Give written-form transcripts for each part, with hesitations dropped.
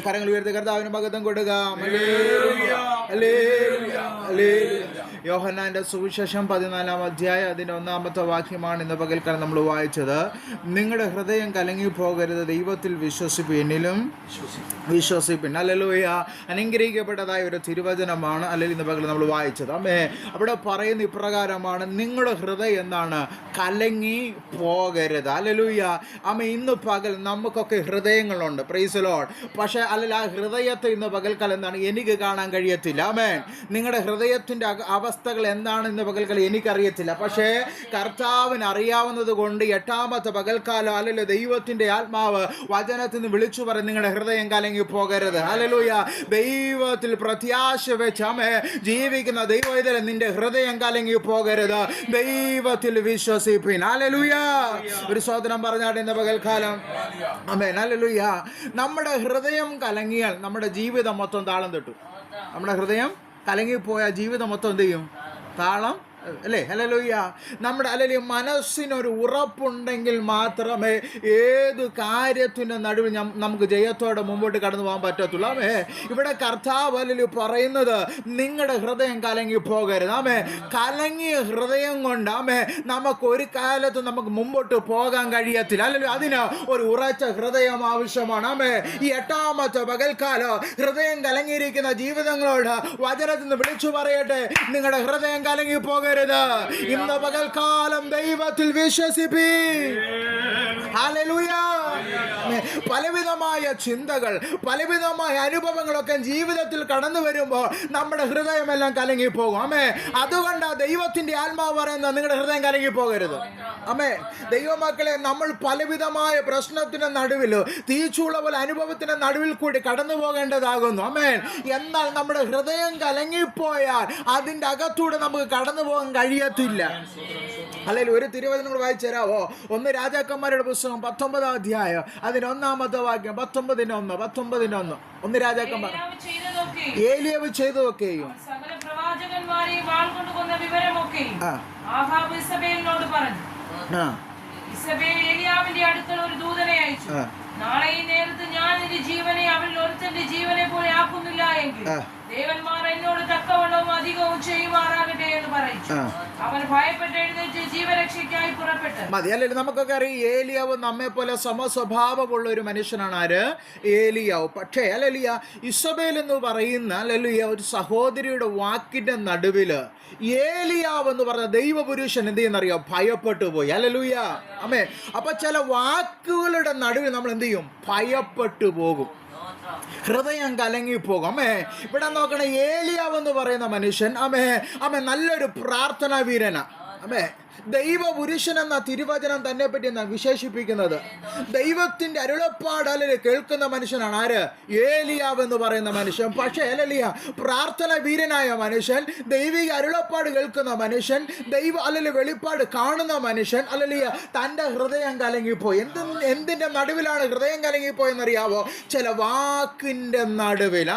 കരങ്ങൾ ഉയർത്തി കർത്താവിന് മഹത്വം കൊടുക്കുക. യോഹന്നാന്റെ സുവിശേഷം 14-ാം അധ്യായം അതിൻ്റെ 1-ാമത്തെ വാക്യമാണ് ഇന്ന് പകൽക്കാലം നമ്മൾ വായിച്ചത്. നിങ്ങളുടെ ഹൃദയം കലങ്ങി പോകരുത്, ദൈവത്തിൽ വിശ്വസിപ്പിൻ, എന്നിലും വിശ്വസിപ്പിൻ. ഹല്ലേലൂയ. അനുഗ്രഹിക്കപ്പെട്ടതായ ഒരു തിരുവചനമാണ് അല്ലെങ്കിൽ ഇന്ന് പകൽ നമ്മൾ വായിച്ചത്. അവിടെ പറയുന്ന ഇപ്രകാരമാണ്, നിങ്ങളുടെ ഹൃദയം എന്താണ്? കലങ്ങി പോകരുത്. ഹല്ലേലൂയ. ഇന്ന് പകൽ നമുക്കൊക്കെ ഹൃദയങ്ങളുണ്ട്, പ്രൈസ് ദി ലോർഡ്. പക്ഷേ ആ ഹൃദയത്തെ ഇന്ന് പകൽക്കാലം എന്താണ് എനിക്ക് കാണാൻ കഴിയത്തില്ല. നിങ്ങളുടെ ഹൃദയത്തിൻ്റെ അവസ്ഥകൾ എന്താണ് ഇന്ന് പകൽക്കാലം എനിക്കറിയത്തില്ല. പക്ഷേ കർത്താവിന് അറിയാവുന്നത് കൊണ്ട് 8-ാമത്തെ പകൽക്കാലം അല്ലെങ്കിൽ ദൈവത്തിൻ്റെ ആത്മാവ് വചനത്തിൽ നിന്ന് വിളിച്ചു പറയും, നിങ്ങളുടെ ഹൃദയം കലങ്ങി പോകരുത്. ഹല്ലേലൂയ. ദൈവത്തിൽ പ്രത്യാശ വെച്ച് ജീവിക്കുന്ന ദൈവത്തിലെ നിന്റെ ഹൃദയം കലങ്ങി പോകരുത്, ദൈവത്തിൽ വിശ്വസിപ്പിൻ. ഹല്ലേലൂയ. ഒരു സ്വതന്ത്രം പറഞ്ഞാട്ടെ ഇന്ന് പകൽക്കാലം. ആമേൻ. ഹല്ലേലൂയ. നമ്മുടെ ഹൃദയം കലങ്ങിയാൽ നമ്മുടെ ജീവിതം മൊത്തം താളം തെട്ടും. നമ്മുടെ ഹൃദയം കലങ്ങിപ്പോയ ജീവിതം മൊത്തം എന്ത് ചെയ്യും? താളം അല്ലേ? ഹല്ലേലൂയ. നമ്മുടെ അല്ലെങ്കിൽ മനസ്സിനൊരു ഉറപ്പുണ്ടെങ്കിൽ മാത്രമേ ഏത് കാര്യത്തിൻ്റെ നടുവിൽ നമുക്ക് ജയത്തോടെ മുമ്പോട്ട് കടന്നു പോകാൻ പറ്റത്തുള്ളൂ. ഇവിടെ കർത്താവ് അല്ലെങ്കിൽ പറയുന്നത്, നിങ്ങളുടെ ഹൃദയം കലങ്ങി പോകരുത്. കലങ്ങിയ ഹൃദയം കൊണ്ട് നമുക്ക് ഒരു കാലത്ത് നമുക്ക് മുമ്പോട്ട് പോകാൻ കഴിയത്തില്ല. അല്ലെങ്കിൽ അതിന് ഒരു ഉറച്ച ഹൃദയം ആവശ്യമാണ്. ഈ 8-ാമത്തെ പകൽക്കാലം ഹൃദയം കലങ്ങിയിരിക്കുന്ന ജീവിതങ്ങളോട് വചനത്തിൽ നിന്ന് വിളിച്ചു പറയട്ടെ, നിങ്ങളുടെ ഹൃദയം കലങ്ങി പോകരുത്. ഇന്ന് പകൽക്കാലം ദൈവത്തിൽ വിശ്വസിപ്പിൻ. ഹല്ലേലൂയ. പലവിധമായ ചിന്തകൾ, പലവിധമായ അനുഭവങ്ങളൊക്കെ ജീവിതത്തിൽ കടന്നു വരുമ്പോൾ നമ്മുടെ ഹൃദയമെല്ലാം കലങ്ങി പോകും. അതുകൊണ്ട് ദൈവത്തിന്റെ ആത്മാവ് പറയുന്നത്, നിങ്ങളുടെ ഹൃദയം കലങ്ങി പോകരുത്. ദൈവമക്കളെ, നമ്മൾ പലവിധമായ പ്രശ്നത്തിന്റെ നടുവിൽ, തീച്ചൂള പോലെ അനുഭവത്തിന്റെ നടുവിൽ കൂടി കടന്നു പോകേണ്ടതാകുന്നു. എന്നാൽ നമ്മുടെ ഹൃദയം കലങ്ങിപ്പോയാൽ അതിന്റെ അകത്തൂടെ നമുക്ക് കടന്നു പോകാൻ കഴിയത്തില്ല. അല്ലെങ്കിൽ ഒരു തിരുവചനം വായിച്ചു തരാവോ? 1 രാജാക്കന്മാരുടെ പുസ്തകം 19-ാം അധ്യായം അതിന് 1-ാമത്തെ വാക്യം 19:1. 1 രാജാക്കന്മാർ. ഏലിയാവ് ചെയ്തതൊക്കെയും ഏലിയാവിന്റെ അടുക്കൽ ഒരു ദൂതനെ അയച്ചു, നാളെ ഈ നേരത്ത് ഞാൻ നിന്റെ ജീവനെ അവരിൽ ഒരുത്തന്റെ ജീവനെ പോലെ ആക്കുന്നില്ല എങ്കിൽ ദേവന്മാർ എന്നോട് തക്കവണ്ണവും അധികവും ചെയ്യുമാറാകട്ടെ എന്ന് പറയിച്ചു. അവൻ ഭയപ്പെട്ട് എഴുന്നേറ്റ് ജീവരക്ഷയ്ക്കായി പുറപ്പെട്ടു. മതി. അല്ലെങ്കിൽ നമുക്കൊക്കെ അറിയാം, ഏലിയാവ് നമ്മെ പോലെ സമസ്വഭാവമുള്ള ഒരു മനുഷ്യനാണ്. ആര്? ഏലിയാവ്. പക്ഷേ ഹല്ലേലൂയ, ഇസബേൽ എന്ന് പറയുന്ന ഹല്ലേലൂയ ഒരു സഹോദരിയുടെ വാക്കിന്റെ നടുവില് ഏലിയാവ് എന്ന് പറഞ്ഞ ദൈവപുരുഷൻ എന്ത് ചെയ്യുന്നറിയോ? ഭയപ്പെട്ടു പോയി. ഹല്ലേലൂയ. അപ്പൊ ചില വാക്കുകളുടെ നടുവിൽ നമ്മൾ എന്ത് ചെയ്യും? ഭയപ്പെട്ടു പോകും, ഹൃദയം കലങ്ങിപ്പോകും. ഇവിടെ നോക്കണേ, ഏലിയാവ് എന്ന് പറയുന്ന മനുഷ്യൻ നല്ലൊരു പ്രാർത്ഥനാ വീരനാ. ദൈവപുരുഷൻ എന്ന തിരുവചനം തന്നെ പറ്റി വിശേഷിപ്പിക്കുന്നത് ദൈവത്തിന്റെ അരുളപ്പാട് അല്ലെങ്കിൽ കേൾക്കുന്ന മനുഷ്യനാണ്. ആര്? ഏലിയാവ് എന്ന് പറയുന്ന മനുഷ്യൻ. പക്ഷേ പ്രാർത്ഥന വീരനായ മനുഷ്യൻ, ദൈവിക അരുളപ്പാട് കേൾക്കുന്ന മനുഷ്യൻ, ദൈവ അല്ലെങ്കിൽ വെളിപ്പാട് കാണുന്ന മനുഷ്യൻ തൻ്റെ ഹൃദയം കലങ്ങിപ്പോയി. എന്തിന്റെ നടുവിലാണ് ഹൃദയം കലങ്ങിപ്പോയെന്നറിയാവോ? ചില വാക്കിന്റെ നടുവിൽ.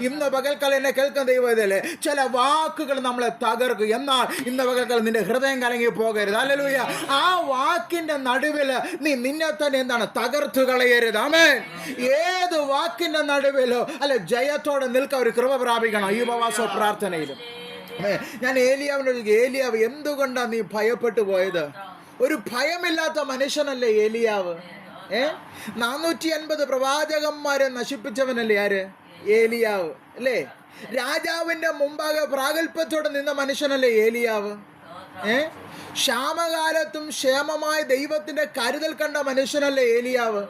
ഇന്ന് പകൽക്കാലം എന്നെ കേൾക്കുന്ന ദൈവത്തിലെ ചില വാക്കുകൾ നമ്മളെ തകർക്കും. എന്നാൽ ഇന്ന് പകൽക്കാലം നിന്റെ ഹൃദയം കലങ്ങിപ്പോ പോകരുത്. ഹല്ലേലൂയ. ആ വാക്കിന്റെ നടുവിൽ നീ നിന്നെ തന്നെ എന്താണ്? തകർത്തു കളയരുത്. ഏത് വാക്കിന്റെ നടുവിലോ ജയത്തോടെ നിൽക്കാൻ ഒരു കൃപ പ്രാപിക്കണം ഈ ഉപവാസ പ്രാർത്ഥനയിലും. ഞാൻ ഏലിയാവിനോട്, ഏലിയാവ് എന്തുകൊണ്ടാണ് നീ ഭയപ്പെട്ടു പോയത്? ഒരു ഭയമില്ലാത്ത മനുഷ്യനല്ലേ ഏലിയാവ്? 450 പ്രവാചകന്മാരെ നശിപ്പിച്ചവനല്ലേ ആര്? ഏലിയാവ് അല്ലേ? രാജാവിന്റെ മുമ്പാകെ പ്രാഗൽഭ്യത്തോടെ നിന്ന മനുഷ്യനല്ലേ ഏലിയാവ്? ക്ഷാമകാലത്തും ക്ഷേമമായ ദൈവത്തിന്റെ കരുതൽ കണ്ട മനുഷ്യനല്ലേ ഏലിയാവ്?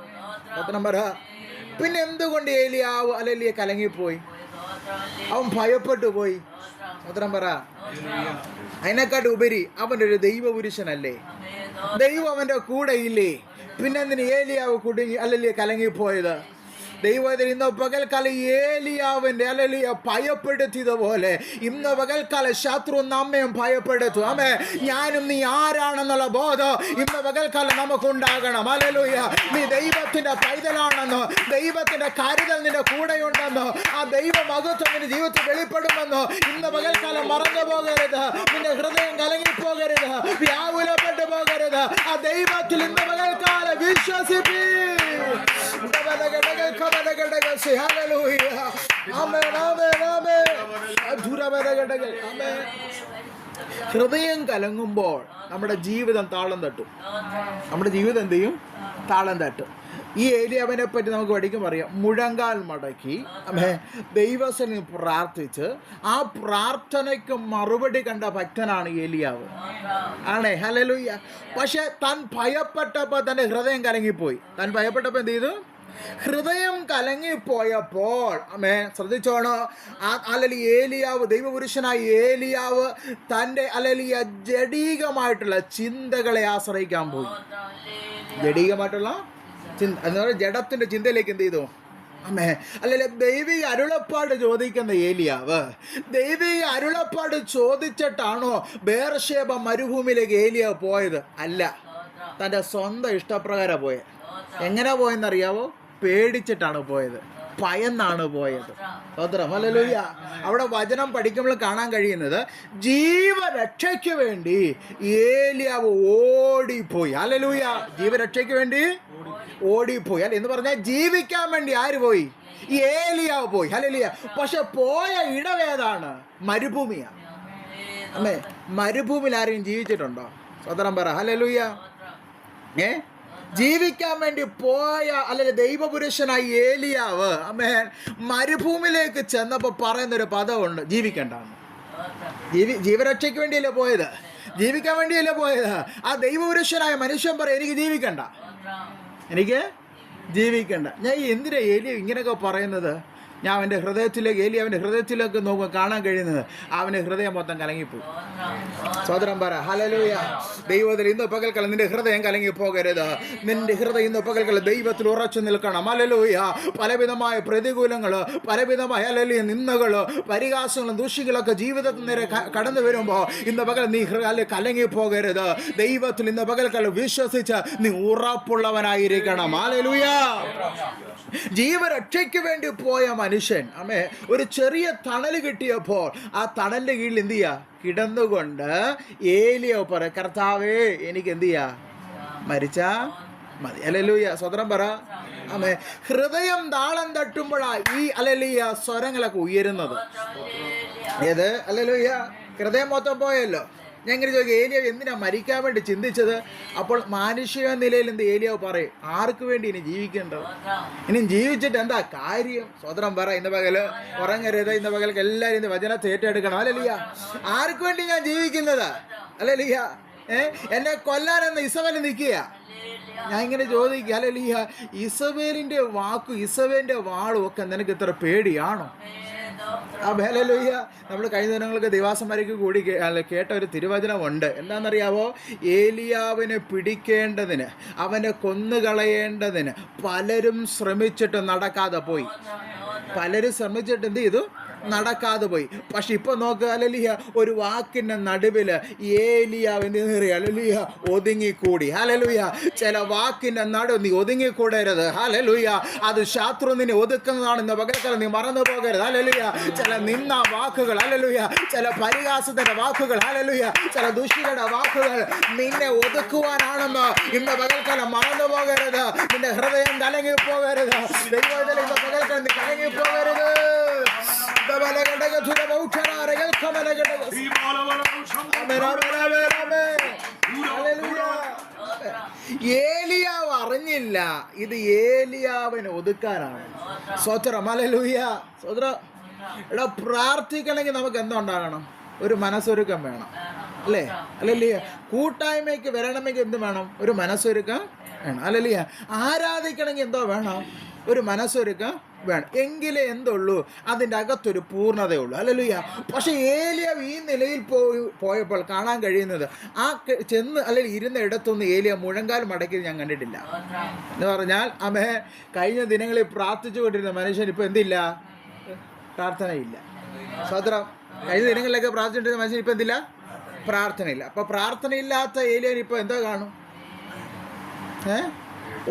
പിന്നെ എന്തുകൊണ്ട് ഏലിയാവ് അല്ലെങ്കിൽ കലങ്ങിപ്പോയി? അവൻ ഭയപ്പെട്ടു പോയി. അതിനെക്കാട്ട് ഉപരി അവൻ്റെ ഒരു ദൈവപുരുഷനല്ലേ? ദൈവം അവന്റെ കൂടെ ഇല്ലേ? പിന്നെ എന്തിന് ഏലിയാവ് കുടുങ്ങി അല്ലെങ്കിൽ കലങ്ങിപ്പോയത്? ദൈവത്തിൽ ഇന്ന് പകൽക്കാലം ഏലിയാവിന്റെ അല്ലെങ്കിൽ ഭയപ്പെടുത്തിയതുപോലെ ഇന്ന് പകൽക്കാലം ശത്രു നമ്മയും ഭയപ്പെടുത്തും. ഞാനും നീ ആരാണെന്നുള്ള ബോധം ഇന്ന് പകൽക്കാലം നമുക്കുണ്ടാകണം. ഹല്ലേലൂയ. നീ ദൈവത്തിന്റെ പൈതലാണെന്നോ, ദൈവത്തിന്റെ കരുതൽ നിന്റെ കൂടെയുണ്ടെന്നോ, ആ ദൈവ മഹത്വം നിന്റെ ജീവിതത്തിൽ വെളിപ്പെടുമെന്നോ ഇന്ന് പകൽക്കാലം മറന്നു പോകരുത്. നിന്റെ ഹൃദയം കലങ്ങിപ്പോകരുത്, വ്യാകുലപ്പെട്ടു പോകരുത്. ആ ദൈവത്തിൽ ഇന്ന് പകൽക്കാലം വിശ്വസിപ്പീ. ഹൃദയം കലങ്ങുമ്പോൾ നമ്മുടെ ജീവിതം താളം തട്ടും. നമ്മുടെ ജീവിതം എന്ത് ചെയ്യും? താളം തട്ടും. ഈ ഏലിയാവിനെ പറ്റി നമുക്ക് പഠിക്കുമ്പോൾ അറിയാം. മുഴങ്കാൽ മടക്കി ദൈവസന് പ്രാർത്ഥിച്ച് ആ പ്രാർത്ഥനയ്ക്ക് മറുപടി കണ്ട ഭക്തനാണ് ഏലിയാവ്. ആണേ, ഹല്ലേലൂയ. പക്ഷെ താൻ ഭയപ്പെട്ടപ്പോൾ തൻ്റെ ഹൃദയം കലങ്ങിപ്പോയി. താൻ ഭയപ്പെട്ടപ്പോൾ എന്ത് ചെയ്തു? ഹൃദയം കലങ്ങിപ്പോയപ്പോൾ ശ്രദ്ധിച്ചോണോ, അല്ലെങ്കിൽ ഏലിയാവ്, ദൈവപുരുഷനായ ഏലിയാവ് തൻ്റെ അല്ലെങ്കിൽ ജഡീകമായിട്ടുള്ള ചിന്തകളെ ആശ്രയിക്കാൻ പോയി. ജഡീകമായിട്ടുള്ള എന്ന് പറഞ്ഞാൽ ജഡത്തിൻ്റെ ചിന്തയിലേക്ക് എന്ത് ചെയ്തു? അല്ലെങ്കിൽ ദൈവിക അരുളപ്പാട് ചോദിക്കുന്ന ഏലിയാവ് ദൈവിക അരുളപ്പാട് ചോദിച്ചിട്ടാണോ ബേർഷേബ മരുഭൂമിയിലേക്ക് ഏലിയാവ് പോയത്? അല്ല, തൻ്റെ സ്വന്തം ഇഷ്ടപ്രകാരം പോയത്. എങ്ങനെ പോയെന്നറിയാവോ? പേടിച്ചിട്ടാണ് പോയത്, ഭയന്നാണ് പോയത്. സ്തോത്രം, ഹല്ലേലൂയ. അവിടെ വചനം പഠിക്കുമ്പോൾ കാണാൻ കഴിയുന്നത് ജീവരക്ഷയ്ക്ക് വേണ്ടി ഏലിയാവ് ഓടിപ്പോയി. ഹല്ലേലൂയ. ജീവരക്ഷയ്ക്ക് വേണ്ടി ഓടിപ്പോയി. അല്ല എന്ന് പറഞ്ഞാൽ ജീവിക്കാൻ വേണ്ടി ആര് പോയി? ഏലിയാവ് പോയി. ഹല്ലേലൂയ. പക്ഷെ പോയ ഇടവേതാണ്? മരുഭൂമിയാണ്. മരുഭൂമിയിൽ ആരെയും ജീവിച്ചിട്ടുണ്ടോ? സ്തോത്രം പറ. ഹല്ലേലൂയ. ജീവിക്കാൻ വേണ്ടി പോയ അല്ലെങ്കിൽ ദൈവപുരുഷനായി ഏലിയാവ് മരുഭൂമിയിലേക്ക് ചെന്നപ്പോൾ പറയുന്നൊരു പദമുണ്ട്, ജീവിക്കണ്ടാണ്. ജീവരക്ഷയ്ക്ക് വേണ്ടിയല്ലേ പോയത്? ജീവിക്കാൻ വേണ്ടിയല്ലേ പോയത്? ആ ദൈവപുരുഷനായ മനുഷ്യൻ പറയും, എനിക്ക് ജീവിക്കണ്ട, എനിക്ക് ജീവിക്കണ്ട. ഞാൻ എന്തിനാ ഏലിയ ഇങ്ങനെയൊക്കെ പറയുന്നത്? ഞാൻ അവൻ്റെ ഹൃദയത്തിലേക്ക്, ഏലിയാവിൻ്റെ ഹൃദയത്തിലേക്ക് നോക്കുക കാണാൻ കഴിയുന്നത് അവൻ്റെ ഹൃദയം മൊത്തം കലങ്ങിപ്പോയി. സോദരം പറ ഹല്ലേലൂയ. ദൈവത്തിൽ ഇന്ന് പകൽക്കാലം നിന്റെ ഹൃദയം കലങ്ങി പോകരുത്. നിന്റെ ഹൃദയം ഇന്ന് പകൽക്കാലം ദൈവത്തിൽ ഉറച്ചു നിൽക്കണം. ഹല്ലേലൂയ. പലവിധമായ പ്രതികൂലങ്ങൾ, പലവിധമായ ഹല്ലേലൂയ നിന്ദകൾ, പരിഹാസങ്ങളും ദൂഷ്യങ്ങളൊക്കെ ജീവിതത്തിൽ നേരെ കടന്നു വരുമ്പോൾ ഇന്ന് പകൽ നീ കലങ്ങി പോകരുത്. ദൈവത്തിൽ ഇന്ന് പകൽക്കാലം വിശ്വസിച്ച് നീ ഉറപ്പുള്ളവനായിരിക്കണം. ഹല്ലേലൂയ. ജീവരക്ഷയ്ക്ക് വേണ്ടി പോയ മനുഷ്യൻ ഒരു ചെറിയ തണൽ കിട്ടിയപ്പോൾ ആ തണലിന്റെ കീഴിൽ എന്ത് ചെയ്യാ? കിടന്നുകൊണ്ട് ഏലിയ പറ, കർത്താവേ എനിക്ക് എന്ത് ചെയ്യാ? മരിച്ചാ മതി. ഹല്ലേലൂയ. സ്വതന്ത്രം പറ. ഹൃദയം താളം തട്ടുമ്പോഴാ ഈ ഹല്ലേലൂയ സ്വരങ്ങളൊക്കെ ഉയരുന്നത്. ഏത്? ഹല്ലേലൂയ. ഹൃദയം മൊത്തം പോയല്ലോ. ഞാൻ ഇങ്ങനെ ചോദിക്കും, ഏലിയാവ് എന്തിനാ മരിക്കാൻ വേണ്ടി ചിന്തിച്ചത്? അപ്പോൾ മാനുഷിക നിലയിൽ എന്ത് ഏലിയാവ് പറയും? ആർക്ക് വേണ്ടി ഇനി ജീവിക്കേണ്ടത്? ഇനി ജീവിച്ചിട്ട് എന്താ കാര്യം? സ്വതന്ത്രം പറ. ഇന്ന് പകല് ഉറങ്ങരുത്. ഇന്ന് പകൽ എല്ലാവരും ഇന്ന് വചനത്തെ ഏറ്റെടുക്കണം. ഹല്ലേലൂയ. ആർക്ക് വേണ്ടി ഞാൻ ജീവിക്കുന്നത്? ഹല്ലേലൂയ. എന്നെ കൊല്ലാനെന്ന് ഇസബേൽ നിൽക്കുക. ഞാൻ ഇങ്ങനെ ചോദിക്കുക, ഹല്ലേലൂയ, ഇസബേലിന്റെ വാക്കും ഇസബേലിന്റെ വാളും ഒക്കെ നിനക്ക് ഇത്ര പേടിയാണോ? ഹല്ലേലൂയ. നമ്മൾ കഴിഞ്ഞ ദിനങ്ങൾക്ക് ദിവാസന്മാർക്ക് കൂടി കേട്ട ഒരു തിരുവചനമുണ്ട്. എന്താണെന്നറിയാവോ? ഏലിയാവിനെ പിടിക്കേണ്ടതിന്, അവനെ കൊന്നുകളയേണ്ടതിന് പലരും ശ്രമിച്ചിട്ട് നടക്കാതെ പോയി. പലരും ശ്രമിച്ചിട്ട് എന്ത് ചെയ്തു? നടക്കാതെ പോയി. പക്ഷെ ഇപ്പൊ നോക്കുക, ഹല്ലേലൂയ, ഒരു വാക്കിന്റെ നടുവില് ഏലിയാവ് എന്ത് ഹല്ലേലൂയ ഒതുങ്ങിക്കൂടി. ഹല്ലേലൂയ. ചില വാക്കിന്റെ നടുവ് നീ ഒതുങ്ങിക്കൂടരുത്. ഹല്ലേലൂയ. അത് ശത്രു നിന്നെ ഒതുക്കുന്നതാണ്. ഇന്ന് പകൽക്കാലം നീ മറന്നു പോകരുത്. ഹല്ലേലൂയ. ചില നിന്ന വാക്കുകൾ, ഹല്ലേലൂയ, ചില പരിഹാസത്തിന്റെ വാക്കുകൾ, ഹല്ലേലൂയ, ചില ദുഷികളുടെ വാക്കുകൾ നിന്നെ ഒതുക്കുവാനാണെന്ന് ഇന്ന് പകൽക്കാലം മറന്നു പോകരുത്. നിന്റെ ഹൃദയം കലങ്ങി പോകരുത്. ദൈവത്തിൽ ഇന്ന് പകൽക്കാലം നീ കലങ്ങി പോകരുത്. ഏലിയാവ് അറിഞ്ഞില്ല ഇത് ഏലിയാവിനെ ഒതുക്കാനാണ്. സ്വത്രം. ഹല്ലേലൂയ. സ്വത്രം. എടാ, പ്രാർത്ഥിക്കണമെങ്കിൽ നമുക്ക് എന്തുണ്ടാകണം? ഒരു മനസ്സൊരുക്കം വേണം, അല്ലേ? ഹല്ലേലൂയ. കൂട്ടായ്മയ്ക്ക് വരണമെങ്കിൽ എന്ത് വേണം? ഒരു മനസ്സൊരുക്കം വേണം. ഹല്ലേലൂയ. ആരാധിക്കണമെങ്കിൽ എന്തോ വേണം? ഒരു മനസ്സൊരുക്കം വേണം. എങ്കിലേ എന്തുള്ളൂ? അതിൻ്റെ അകത്തൊരു പൂർണ്ണതയുള്ളൂ. ഹല്ലേലൂയ. പക്ഷെ ഏലിയാവ് ഈ നിലയിൽ പോയപ്പോൾ കാണാൻ കഴിയുന്നത് ചെന്ന് അല്ലെങ്കിൽ ഇരുന്ന ഇടത്തൊന്നും ഏലിയ മുഴങ്കാൽ മടക്കി ഞാൻ കണ്ടിട്ടില്ല. എന്ന് പറഞ്ഞാൽ കഴിഞ്ഞ ദിനങ്ങളിൽ പ്രാർത്ഥിച്ചു കൊണ്ടിരുന്ന മനുഷ്യൻ ഇപ്പൊ എന്തില്ല? പ്രാർത്ഥനയില്ല. സ്വതന്ത്രം. കഴിഞ്ഞ ദിനങ്ങളിലൊക്കെ പ്രാർത്ഥിച്ചുകൊണ്ടിരുന്ന മനുഷ്യൻ ഇപ്പൊ എന്തില്ല? പ്രാർത്ഥനയില്ല. അപ്പൊ പ്രാർത്ഥനയില്ലാത്ത ഏലിയൻ ഇപ്പൊ എന്തോ കാണും?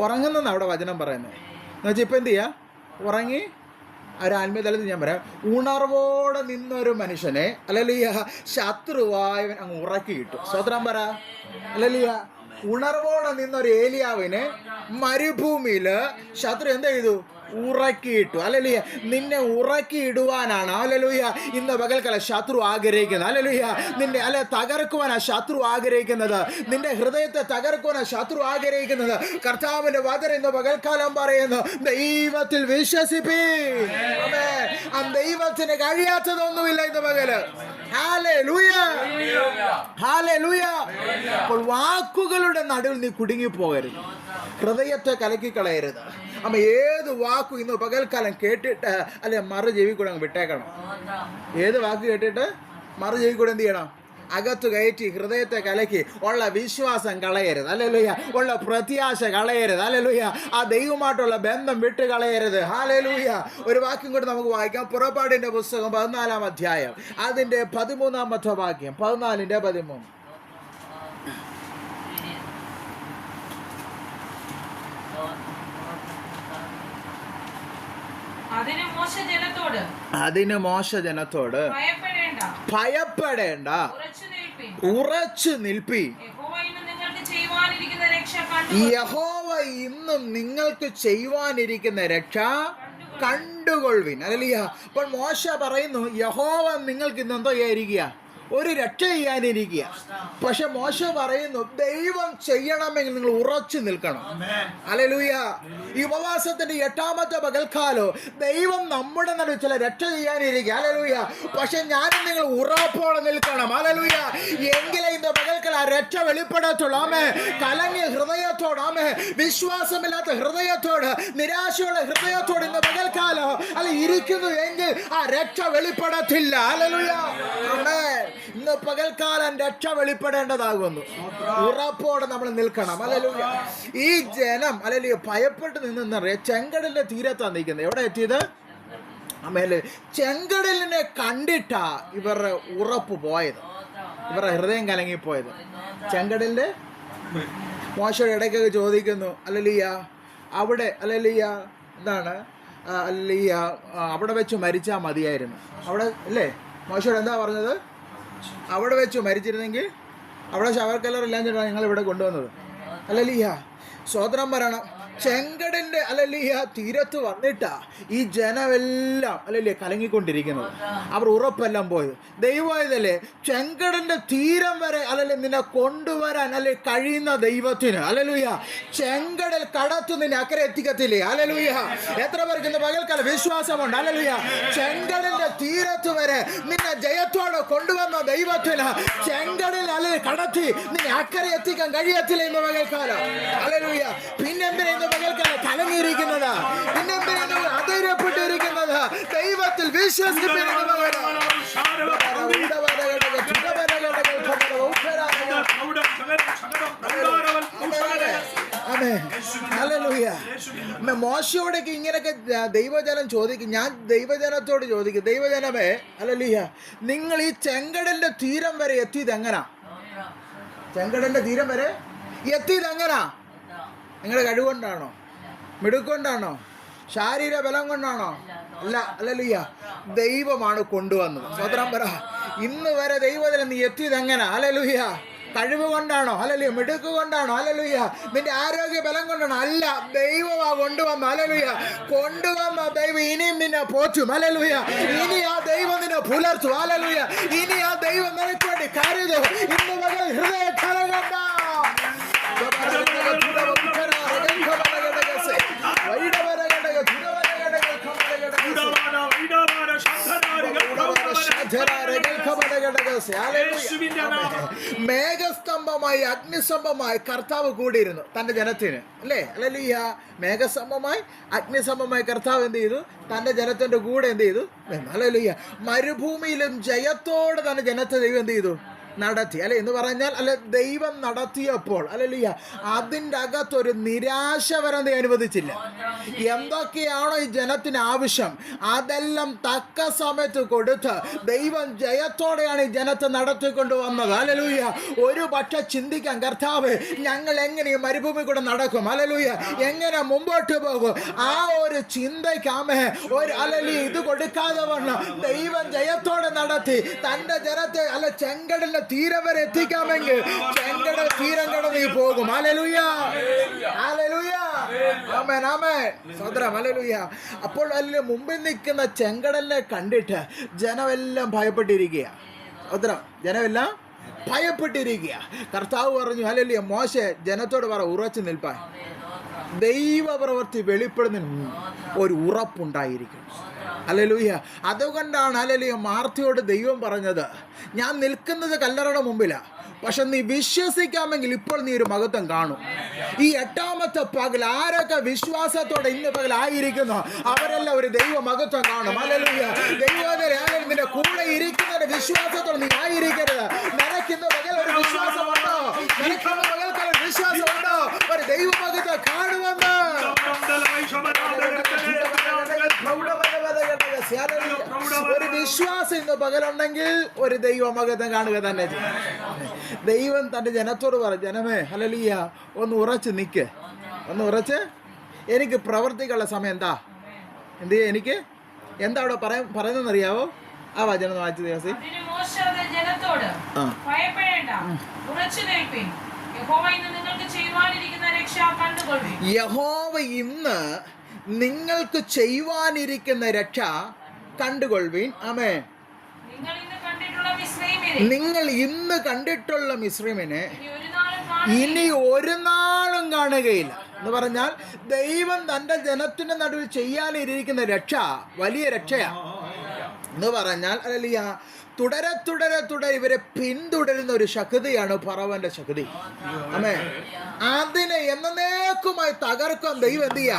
ഉറങ്ങുന്നെന്ന് അവിടെ വചനം പറയുന്നത്. എന്നുവെച്ചാൽ ഇപ്പം എന്ത് ചെയ്യുക? ഉറങ്ങി. ഒരു ആത്മീയതലത്തിൽ ഞാൻ പറയാം, ഉണർവോടെ നിന്നൊരു മനുഷ്യനെ ഹല്ലേലൂയ ശത്രുവായവൻ അങ്ങ് ഉറക്കി കിട്ടും. സ്വതന്ത്രം പറ. ഹല്ലേലൂയ. ഉണർവോടെ നിന്നൊരു ഏലിയാവിനെ മരുഭൂമിയിൽ ശത്രു എന്ത് ചെയ്തു? ഉറക്കിയിട്ടു. ഹല്ലേലൂയ. നിന്നെ ഉറക്കിയിടുവാനാണ് ഹല്ലേലൂയ ഇന്ന് പകൽക്കാലം ശത്രു ആഗ്രഹിക്കുന്നത്. ഹല്ലേലൂയ. നിന്നെ തകർക്കുവാനാ ശത്രു ആഗ്രഹിക്കുന്നത്. നിന്റെ ഹൃദയത്തെ തകർക്കുവാനാ ശത്രു ആഗ്രഹിക്കുന്നത്. കർത്താവിന്റെ വചനം ഇന്ന് പകൽക്കാലം പറയുന്നു, ദൈവത്തിൽ വിശ്വസിപ്പീൻ. ആമേൻ. ആ ദൈവത്തിന് കഴിയാത്തതൊന്നുമില്ല ഇന്ന് പകല്. Hallelujah, hallelujah. അപ്പോൾ വാക്കുകളുടെ നടുവിൽ നീ കുടുങ്ങിപ്പോകരുത്, ഹൃദയത്തെ കലക്കിക്കളയരുത്. അമ്മ ഏത് വാക്കും ഇന്ന് പകൽക്കാലം കേട്ടിട്ട് മറു ചെവി കൂടെ അങ്ങ് വിട്ടേക്കണം. ഏത് വാക്ക് കേട്ടിട്ട് മറു ചെവി കൂടെ എന്ത് ചെയ്യണം? അകത്തു കയറ്റി ഹൃദയത്തെ കലക്കി ഉള്ള വിശ്വാസം കളയരുത്. ഹല്ലേലൂയ. ഉള്ള പ്രത്യാശ കളയരുത്. ഹല്ലേലൂയ. ആ ദൈവമായിട്ടുള്ള ബന്ധം വിട്ട് കളയരുത്. ഹല്ലേലൂയ. ഒരു വാക്യം കൂടി നമുക്ക് വായിക്കാം. പുറപ്പാടിന്റെ പുസ്തകം 14-ാം അധ്യായം അതിന്റെ 13-ാമത്തെ വാക്യം. 14-13. അതിന് മോശ ജനത്തോട് ഭയപ്പെടേണ്ട, ഉറച്ചു നിൽപ്പി, യഹോവ ഇന്നും നിങ്ങൾക്ക് ചെയ്യുവാനിരിക്കുന്ന രക്ഷ കണ്ടുകൊള്ളുവിൻ. ഹല്ലേലൂയ. അപ്പോൾ മോശ പറയുന്നു, യഹോവ നിങ്ങൾക്ക് ഇന്ന് എന്തോ ചെയ്യാനിരിക്കുക? ഒരു രക്ഷ ചെയ്യാനിരിക്കുക. പക്ഷെ മോശ പറയുന്നു, ദൈവം ചെയ്യണമെങ്കിൽ നിങ്ങൾ ഉറച്ചു നിൽക്കണം. ഹല്ലേലൂയ. ഈ ഉപവാസത്തിന്റെ 8-ാമത്തെ പകൽക്കാലോ ദൈവം നമ്മുടെ നടുവിൽ ചില രക്ഷ ചെയ്യാനിരിക്കുക. ഹല്ലേലൂയ. പക്ഷെ ഞാനും നിങ്ങൾ ഉറപ്പോടെ നിൽക്കണം. ഹല്ലേലൂയ. എങ്കിലേ ഇന്ന് പകൽക്കാലം ആ രക്ഷ വെളിപ്പെടത്തുള്ളൂ. ആമേ. കലങ്ങിയ ഹൃദയത്തോട്, ആമേ, വിശ്വാസമില്ലാത്ത ഹൃദയത്തോട്, നിരാശയുള്ള ഹൃദയത്തോട് ഇന്ന് പകൽക്കാലോ ഇരിക്കുന്നു എങ്കിൽ ആ രക്ഷ വെളിപ്പെടത്തില്ല. ഹല്ലേലൂയ. ആമേ. ഇന്ന് പകൽക്കാലം രക്ഷ വെളിപ്പെടേണ്ടതാകുന്നു. ഉറപ്പോടെ നമ്മൾ നിൽക്കണം. ഹല്ലേലൂയ. ഈ ജനം ഹല്ലേലൂയ ഭയപ്പെട്ട് നിന്നറിയാം ചെങ്കടലിന്റെ തീരത്താണ് നിൽക്കുന്നത്. എവിടെ എത്തിയത്? ആമേൻ. ചെങ്കടലിനെ കണ്ടിട്ടാ ഇവരുടെ ഉറപ്പ് പോയത്, ഇവരുടെ ഹൃദയം കലങ്ങിപ്പോയത്. ചെങ്കടലിന്റെ മോശയുടെ ഇടയ്ക്കൊക്കെ ചോദിക്കുന്നു, ഹല്ലേലൂയ, അവിടെ ഹല്ലേലൂയ എന്താണ് ഹല്ലേലൂയ അവിടെ വെച്ച് മരിച്ചാൽ മതിയായിരുന്നു. അവിടെ അല്ലേ മോശയോട് എന്താ പറഞ്ഞത്? അവിടെ വെച്ച് മരിച്ചിരുന്നെങ്കിൽ അവിടെ ശവക്കല്ലറില്ലാഞ്ഞിട്ടാണ് നിങ്ങൾ ഇവിടെ കൊണ്ടുവന്നത്. ഹല്ലേലൂയ. സ്വതന്ത്രം പറയണം. ചെങ്കടലിന്റെ ഹല്ലേലൂയ തീരത്ത് വന്നിട്ടാ ഈ ജനമെല്ലാം ഹല്ലേലൂയ കലങ്ങിക്കൊണ്ടിരിക്കുന്നത്. അവർ ഉറപ്പെല്ലാം പോയത്. ദൈവമായതല്ലേ ചെങ്കടലിന്റെ തീരം വരെ ഹല്ലേലൂയ നിന്നെ കൊണ്ടുവരാൻ അല്ലെ കഴിയുന്ന ദൈവത്തിന് ഹല്ലേലൂയ ചെങ്കടൽ കടത്തു നിന്നെ അക്കരെ എത്തിക്കത്തില്ലേ? ഹല്ലേലൂയ. എത്ര പേർക്ക് ഇന്ന് പകൽക്കാലം വിശ്വാസമുണ്ട്? ഹല്ലേലൂയ. ചെങ്കടലിന്റെ തീരത്ത് വരെ നിന്നെ ജയത്തോടെ കൊണ്ടുവന്ന ദൈവത്തിന് ചെങ്കടൽ അല്ലെ കടത്തി നിന്നെ അക്കരെ എത്തിക്കാൻ കഴിയത്തില്ല ഇന്ന് പകൽക്കാലം. ഹല്ലേലൂയ. പിന്നെന്തിനാ പകൽക്കാലം കലങ്ങിയിരിക്കുന്നത്? പിന്നെന്തിനാണ് അധൈര്യപ്പെട്ടിരിക്കുന്നത്? ദൈവത്തിൽ വിശ്വസിപ്പിക്കുന്നത്. മോശയോടൊക്കെ ഇങ്ങനെയൊക്കെ ദൈവജനം ചോദിക്കും. ഞാൻ ദൈവജനത്തോട് ചോദിക്കും, ദൈവജനമേ ഹല്ലേലൂയ, നിങ്ങൾ ഈ ചെങ്കടലിന്റെ തീരം വരെ എത്തിയത് എങ്ങനാ? ചെങ്കടലിന്റെ തീരം വരെ എത്തിയത് എങ്ങനാ? നിങ്ങളുടെ കഴിവുകൊണ്ടാണോ? മിടുക്കൊണ്ടാണോ? ശാരീരിക ബലം കൊണ്ടാണോ? അല്ല. ഹല്ലേലൂയ. ദൈവമാണ് കൊണ്ടുവന്നത്. സ്വതന്ത്രം പറ. ഇന്ന് വരെ ദൈവജനം നീ എത്തിയത് എങ്ങനെ? ഹല്ലേലൂയ. കഴിവ് കൊണ്ടാണോ? ഹല്ലേലൂയ. മിടുക്ക് കൊണ്ടാണോ? ഹല്ലേലൂയ. നിന്റെ ആരോഗ്യ ബലം കൊണ്ടാണോ? അല്ല. ദൈവമാ കൊണ്ടുവന്ന. ഹല്ലേലൂയ. കൊണ്ടുവന്ന ദൈവം ഇനിയും നിന്നെ പോറ്റും. ഹല്ലേലൂയ. ഇനി ആ ദൈവം നിന്നെ പുലർത്തും. ഹല്ലേലൂയ. ഇനി ആ ദൈവം നിനക്ക് വേണ്ടി കരുതൂ. ഇന്ന് മകൾ ഹൃദയ കലകണ്ട. മേഘസ്തംഭമായി അഗ്നിസ്തംഭമായി കർത്താവ് കൂടിയിരുന്നു തന്റെ ജനത്തിന്. അല്ലേ? ഹല്ലേലൂയ. മേഘസ്തംഭമായി അഗ്നിസ്തംഭമായി കർത്താവ് എന്ത് ചെയ്തു? തന്റെ ജനത്തിന്റെ കൂടെ എന്ത് ചെയ്തു? ഹല്ലേലൂയ. മരുഭൂമിയിലും ജയത്തോടെ തന്റെ ജനത്തെ ദൈവം എന്ത് ചെയ്തു? നടത്തി. അല്ലെ എന്ന് പറഞ്ഞാൽ അല്ലെ ദൈവം നടത്തിയപ്പോൾ ഹല്ലേലൂയ അതിൻ്റെ അകത്തൊരു നിരാശ വരാൻ അനുവദിച്ചില്ല. എന്തൊക്കെയാണോ ഈ ജനത്തിന് ആവശ്യം അതെല്ലാം തക്ക സമയത്ത് കൊടുത്ത് ദൈവം ജയത്തോടെയാണ് ഈ ജനത്തെ നടത്തിക്കൊണ്ട് വന്നത്. ഹല്ലേലൂയ. ഒരു പക്ഷെ ചിന്തിക്കാൻ, കർത്താവ് ഞങ്ങൾ എങ്ങനെ ഈ മരുഭൂമി കൂടെ നടക്കും? ഹല്ലേലൂയ. എങ്ങനെ മുമ്പോട്ട് പോകും? ആ ഒരു ചിന്തയ്ക്കാമേ ഒരു ഹല്ലേലൂയ ഇത് കൊടുക്കാതെ വണ്ണം ദൈവം ജയത്തോടെ നടത്തി തൻ്റെ ജനത്തെ അല്ല ചെങ്കടലിന്റെ തീരം വരെ എത്തിക്കാമെങ്കിൽ ചെങ്കടൽ തീരം കടന്നു പോകും. ഹല്ലേലൂയ. ഹല്ലേലൂയ. ആമേൻ ആമേൻ. സഹോദരാ, ഹല്ലേലൂയ. അപ്പോൾ അതിൽ മുമ്പിൽ നിൽക്കുന്ന ചെങ്കടലിനെ കണ്ടിട്ട് ജനമെല്ലാം ഭയപ്പെട്ടിരിക്കുക. സഹോദരാ, ജനമെല്ലാം ഭയപ്പെട്ടിരിക്കുക. കർത്താവ് പറഞ്ഞു, ഹല്ലേലൂയ, മോശെ ജനത്തോട് പറ ഉറച്ചു നിൽപ്പാൻ. ദൈവപ്രവൃത്തി വെളിപ്പെടുന്നതിന് ഒരു ഉറപ്പുണ്ടായിരിക്കും. ഹല്ലേലൂയ. അതുകൊണ്ടാണ് ഹല്ലേലൂയ മാർത്തയോട് ദൈവം പറഞ്ഞത്, ഞാൻ നിൽക്കുന്നത് കല്ലറയുടെ മുമ്പിലാണ്, പക്ഷെ നീ വിശ്വസിക്കാമെങ്കിൽ ഇപ്പോൾ നീ ഒരു മഹത്വം കാണും. ഈ 8ാമത്തെ പകൽ ആരൊക്കെ വിശ്വാസത്തോടെ ഇന്ന് പകൽ ആയിരിക്കുന്നു അവരെല്ലാം ഒരു ദൈവ മഹത്വം കാണും. ഹല്ലേലൂയ. ദൈവത്തിലെ നിന്റെ കൂടെ ഇരിക്കുന്നവരുടെ വിശ്വാസത്തോടെ നീ ആയിരിക്കരുത്. നിനക്കിന്ന് പകൽ ഒരു വിശ്വാസമുണ്ടോ? നിനക്കിന്ന് പകൽക്ക് ഒരു വിശ്വാസമുണ്ടോ? ഒരു ദൈവ മഹത്വം കാണുമെന്ന്. ഒരു വിശ്വാസം ഇന്ന് പകലുണ്ടെങ്കിൽ ഒരു ദൈവ മഹത്വം കാണുക തന്നെ ചെയ്യും. ദൈവം തൻ്റെ ജനത്തോട് പറ, ജനമേ ഹല്ലേലൂയ, ഒന്ന് ഉറച്ച് നിൽക്ക്, ഒന്ന് ഉറച്ച്. എനിക്ക് പ്രവർത്തിക്കാനുള്ള സമയം എന്താ, എന്ത് ചെയ്യാ, എനിക്ക് എന്താ അവിടെ പറയുന്നറിയാവോ? ആ വചനം വായിച്ചു ദിവസം. യഹോവ ഇന്ന് നിങ്ങൾക്ക് ചെയ്യുവാനിരിക്കുന്ന രക്ഷ കണ്ടുകൊള്ളുവീൻ. ആമേൻ. നിങ്ങൾ ഇന്ന് കണ്ടിട്ടുള്ള മിസ്രൈമിനെ ഇനി ഒരു നാളും കാണുകയില്ല എന്ന് പറഞ്ഞാൽ ദൈവം തൻ്റെ ജനത്തിന്റെ നടുവിൽ ചെയ്യാനിരിക്കുന്ന രക്ഷ വലിയ രക്ഷയാണ് എന്ന് പറഞ്ഞാൽ, ഹല്ലേലൂയ, തുടരെ തുടരെ തുടരെ ഇവരെ പിന്തുടരുന്ന ഒരു ശക്തിയാണ് ഫറവോന്റെ ശക്തി. ആമേൻ. അതിനെ എന്നേക്കുമായി തകർക്കാൻ ദൈവം എന്ത് ചെയ്യാ,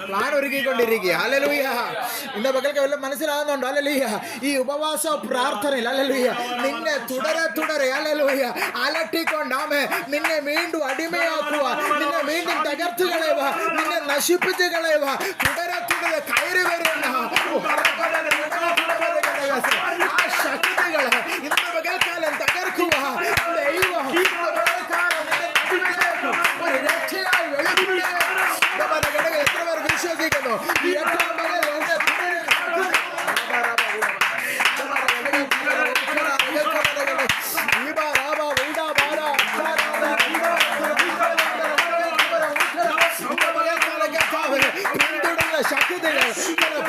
പ്ലാൻ ഒരുക്കിക്കൊണ്ടിരിക്കുക. ഹല്ലേലൂയ. ഇന്ന് പകൽക്ക് വല്ലതും മനസ്സിലാകുന്നുണ്ടോ? ഹല്ലേലൂയ. ഈ ഉപവാസ പ്രാർത്ഥനയിൽ ഹല്ലേലൂയ നിന്നെ തുടരെ തുടരെ ഹല്ലേലൂയ അലട്ടിക്കൊണ്ട് ആമേ നിന്നെ വീണ്ടും അടിമയാക്കുക, നിന്നെ വീണ്ടും തകർത്ത് കളയുക, നിന്നെ നശിപ്പിച്ച് കളയുക, തുടരെ തുടരെ കയറി വരുന്ന ആ ശക്തികളെ ഇന്ന് പകൽക്കാലം തകർക്കുക. ദൈവം ഒരു രക്ഷയായി വെളിപ്പെടുക. എത്ര പേർ വിശ്വസിക്കുന്നു? ഈ 8ാം പകൽ പിന്തുടരുന്ന ശക്തികൾ,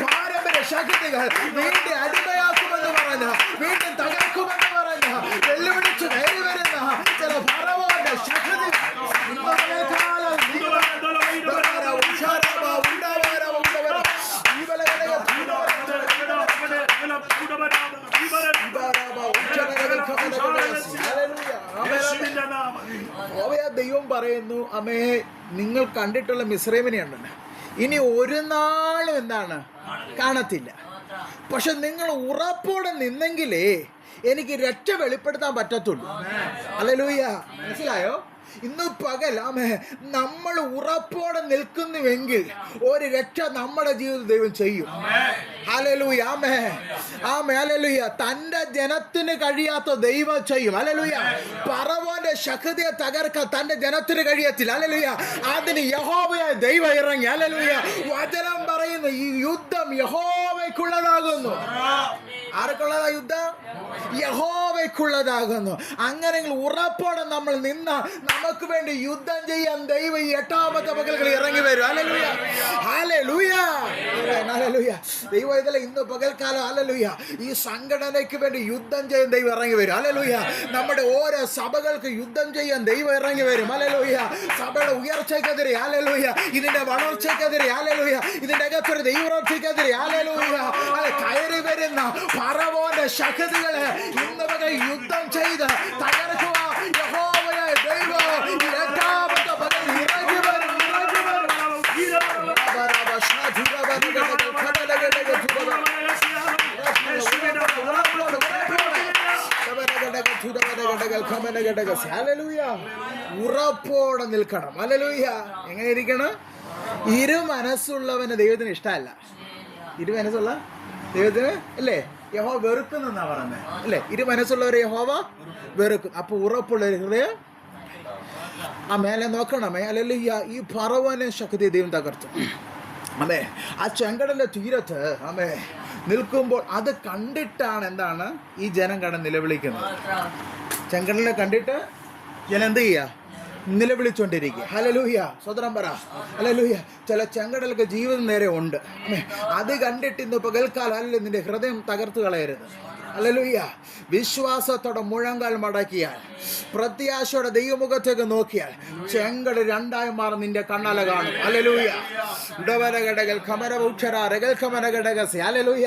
പാരമ്പര്യ ശക്തികൾ വീണ്ടും അടിമയാക്കുമെന്ന് പറഞ്ഞ, വീണ്ടും തകർക്കുമെന്ന് പറഞ്ഞ, വെല്ലുവിളിച്ച് കയറി വരുന്ന ചില ഫറവോന്റെ ശക്തി ദൈവം പറയുന്നു, അമ്മേ നിങ്ങൾ കണ്ടിട്ടുള്ള മിസ്രൈമിനെ ഉണ്ടല്ലോ ഇനി ഒരു നാളും എന്താണ് കാണത്തില്ല. പക്ഷെ നിങ്ങൾ ഉറപ്പോടെ നിന്നെങ്കിലേ എനിക്ക് രക്ഷ വെളിപ്പെടുത്താൻ പറ്റത്തുള്ളൂ. ഹല്ലേലൂയ. മനസ്സിലായോ? ഇന്ന് പകൽ ആമേ നമ്മൾ ഉറപ്പോടെ നിൽക്കുന്നുവെങ്കിൽ ഒരു രക്ഷ നമ്മുടെ ജീവിതത്തിൽ ദൈവം ചെയ്യും. ഹല്ലേലൂയ. ആമേ ആമേ. ഹല്ലേലൂയ. തൻ്റെ ജനത്തിന് കഴിയാത്ത ദൈവം ചെയ്യും. ഹല്ലേലൂയ. ഫറവോന്റെ ശക്തിയെ തകർക്കാൻ തൻ്റെ ജനത്തിന് കഴിയത്തില്ല. ഹല്ലേലൂയ. അതിന് യഹോവയായ ദൈവം ഇറങ്ങി. ഹല്ലേലൂയ. വചനം പറയുന്നു ഈ യുദ്ധം യഹോവയ്ക്കുള്ളതാകുന്നു. ആർക്കുള്ളതാ യുദ്ധം? യഹോവയ്ക്കുള്ളതാകുന്നു. അങ്ങനെയെങ്കിൽ ഉറപ്പോടെ നമ്മൾ നിന്ന നമുക്ക് വേണ്ടി യുദ്ധം ചെയ്യാൻ ദൈവം ഈ 8ാമത്തെ പകലുകളിൽ ഇറങ്ങി വരും. ഹല്ലേലൂയ. ഹല്ലേലൂയ. ഹല്ലേലൂയ. ദൈവം ഇതിലെ ഇന്ന് പകൽക്കാലം ഹല്ലേലൂയ ഈ സംഘടനയ്ക്ക് വേണ്ടി യുദ്ധം ചെയ്യാൻ ദൈവം ഇറങ്ങി വരും. ഹല്ലേലൂയ. നമ്മുടെ ഓരോ സഭകൾക്ക് യുദ്ധം ചെയ്യാൻ ദൈവം ഇറങ്ങി വരും. ഹല്ലേലൂയ. സഭയുടെ ഉയർച്ചയ്ക്കെതിരെ ഹല്ലേലൂയ, ഇതിന്റെ വളർച്ചയ്ക്കെതിരെ ഹല്ലേലൂയ, ഇതിന്റെ അകത്തൊരു ദൈവപ്രവൃത്തിക്കെതിരെ ഹല്ലേലൂയ കയറി വരുന്ന ഫറവോന്റെ ശക്തികളെ ഇന്ന് പകൽ യുദ്ധം ചെയ്ത് തകർക്കുക യഹോവയായ ദൈവം ഈ 8ാമത്തെ പകൽ ഇറങ്ങി വരും. ഉറപ്പോടെ നിൽക്കണം. ഹല്ലേലൂയ. എങ്ങനെ ഇരിക്കണം? ഇരു മനസ്സുള്ളവന് ദൈവത്തിന് ഇഷ്ടമല്ല. ഇരു മനസ്സുള്ള ദൈവത്തിന് അല്ലേ യഹോവ വെറുക്കുന്നെന്നാ പറഞ്ഞത് അല്ലേ? ഇരു മനസ്സുള്ളവരെ യഹോവ വെറുക്കും. അപ്പൊ ഉറപ്പുള്ള ഒരു ഹൃദയം ആ മേലെ നോക്കണമേ. ഹല്ലേലൂയ. ഈ ഫറവോനെ ശക്തി ദൈവം തകർത്തു. അതെ, ആ ചെങ്കടലിന്റെ തീരത്ത് അമ്മേ നിൽക്കുമ്പോൾ അത് കണ്ടിട്ടാണ് എന്താണ് ഈ ജനം കടന്ന് നിലവിളിക്കുന്നത്. ചെങ്കടലിനെ കണ്ടിട്ട് ജനം എന്ത് ചെയ്യുക? നിലവിളിച്ചുകൊണ്ടിരിക്കുക. ഹല്ലേലൂയ, സ്വതന്ത്രം പറ. ഹല്ലേലൂയ. ചില ചെങ്കടലൊക്കെ ജീവിതം നേരെ ഉണ്ട്. അത് കണ്ടിട്ട് ഇന്ന് പകൽക്കാലം അല്ല നിന്റെ ഹൃദയം തകർത്ത് കളയരുത്. ഹല്ലേലൂയ. വിശ്വാസത്തോടെ മുഴങ്കാൽ മടക്കിയാൽ, പ്രത്യാശയോടെ ദൈവമുഖത്തേക്ക് നോക്കിയാൽ ചെങ്കടൽ രണ്ടായി മാറി നിന്റെ കണ്ണാല കാണും. ഹല്ലേലൂയ. ഹല്ലേലൂയ.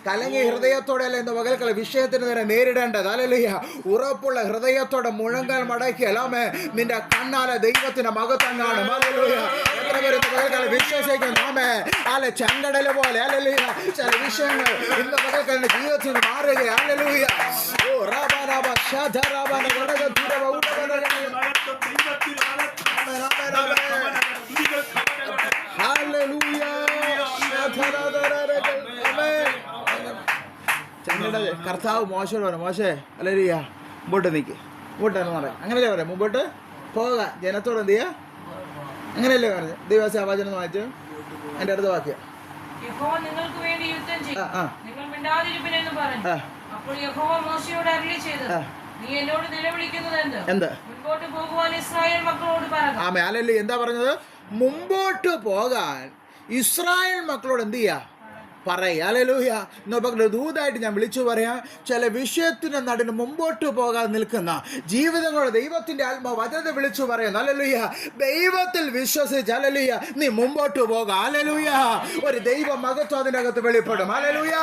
കലങ്ങിയ ഹൃദയത്തോടെ അല്ല ഇന്ന് പകൽക്കാലം വിഷയത്തിന് നേരെ നേരിടേണ്ടത്. ഹല്ലേലൂയ. ഉറപ്പുള്ള ഹൃദയത്തോടെ മുഴങ്കാൽ മടക്കിയാൽ ആമേ നിന്റെ കണ്ണാല ദൈവത്തിന്റെ മഹത്വം കാണും. ഹല്ലേലൂയ. എത്ര പേര് പകൽക്കാലം വിശ്വസിക്കുന്നു? ആമേ അല്ല ചെങ്കടൽ പോലെ ഹല്ലേലൂയ ചില വിഷയങ്ങൾ ഇന്ന് പകൽക്കാലം ജീവിതത്തിൽ മാറുക. ഹല്ലേലൂയ. ഓ റാബാനാബ ഷാദറാബാന ഗടഗ ദുരവ ഉടവന ഹല്ലേലൂയ. ചെങ്കടൽ കർത്താവ് മോശയോട് പറഞ്ഞു, മോശേ ഹല്ലേലൂയ മുമ്പോട്ട് നിൽക്കുക, മുമ്പോട്ടെന്ന് പറയാം. അങ്ങനെയല്ലേ പറയാം, മുമ്പോട്ട് പോകാം. ജനത്തോട് എന്ത് ചെയ്യുക? അങ്ങനെയല്ലേ പറഞ്ഞു. ദൈവസേവാചനം വായിച്ചു എൻ്റെ അടുത്ത വാക്യം. യഹോവ നിങ്ങൾക്ക് വേണ്ടി യുദ്ധം ചെയ്യും, നിങ്ങൾ മിണ്ടാതിരിപ്പിനെന്ന് പറഞ്ഞു. അപ്പോൾ യഹോവ മോശയോട് അരുളിച്ചെയ്തത്, നീ എന്നോട് നിലവിളിക്കുന്നത് എന്ത്? മുൻപോട്ട് പോകുവാൻ ഇസ്രായേൽ മക്കളോട് പറയുക. ആമേ ഹല്ലേലൂയ. എന്താ പറഞ്ഞത്? മുമ്പോട്ട് പോകാൻ ഇസ്രായേൽ മക്കളോട് എന്ത് ചെയ്യാ? പറയുക. ഹല്ലേലൂയ. ഇന്ന് ദൂതായിട്ട് ഞാൻ വിളിച്ചു പറയാം, ചില വിഷയത്തിന് നടുന്ന് മുമ്പോട്ട് പോകാൻ നിൽക്കുന്ന ജീവിതങ്ങളുടെ ദൈവത്തിന്റെ ആത്മവചനത വിളിച്ചു പറയുന്നു. ഹല്ലേലൂയ. ദൈവത്തിൽ വിശ്വസിച്ച് ഹല്ലേലൂയ നീ മുമ്പോട്ട് പോകാം. ഹല്ലേലൂയ. ഒരു ദൈവ മഹത്വം അതിനകത്ത് വെളിപ്പെടും. ഹല്ലേലൂയ.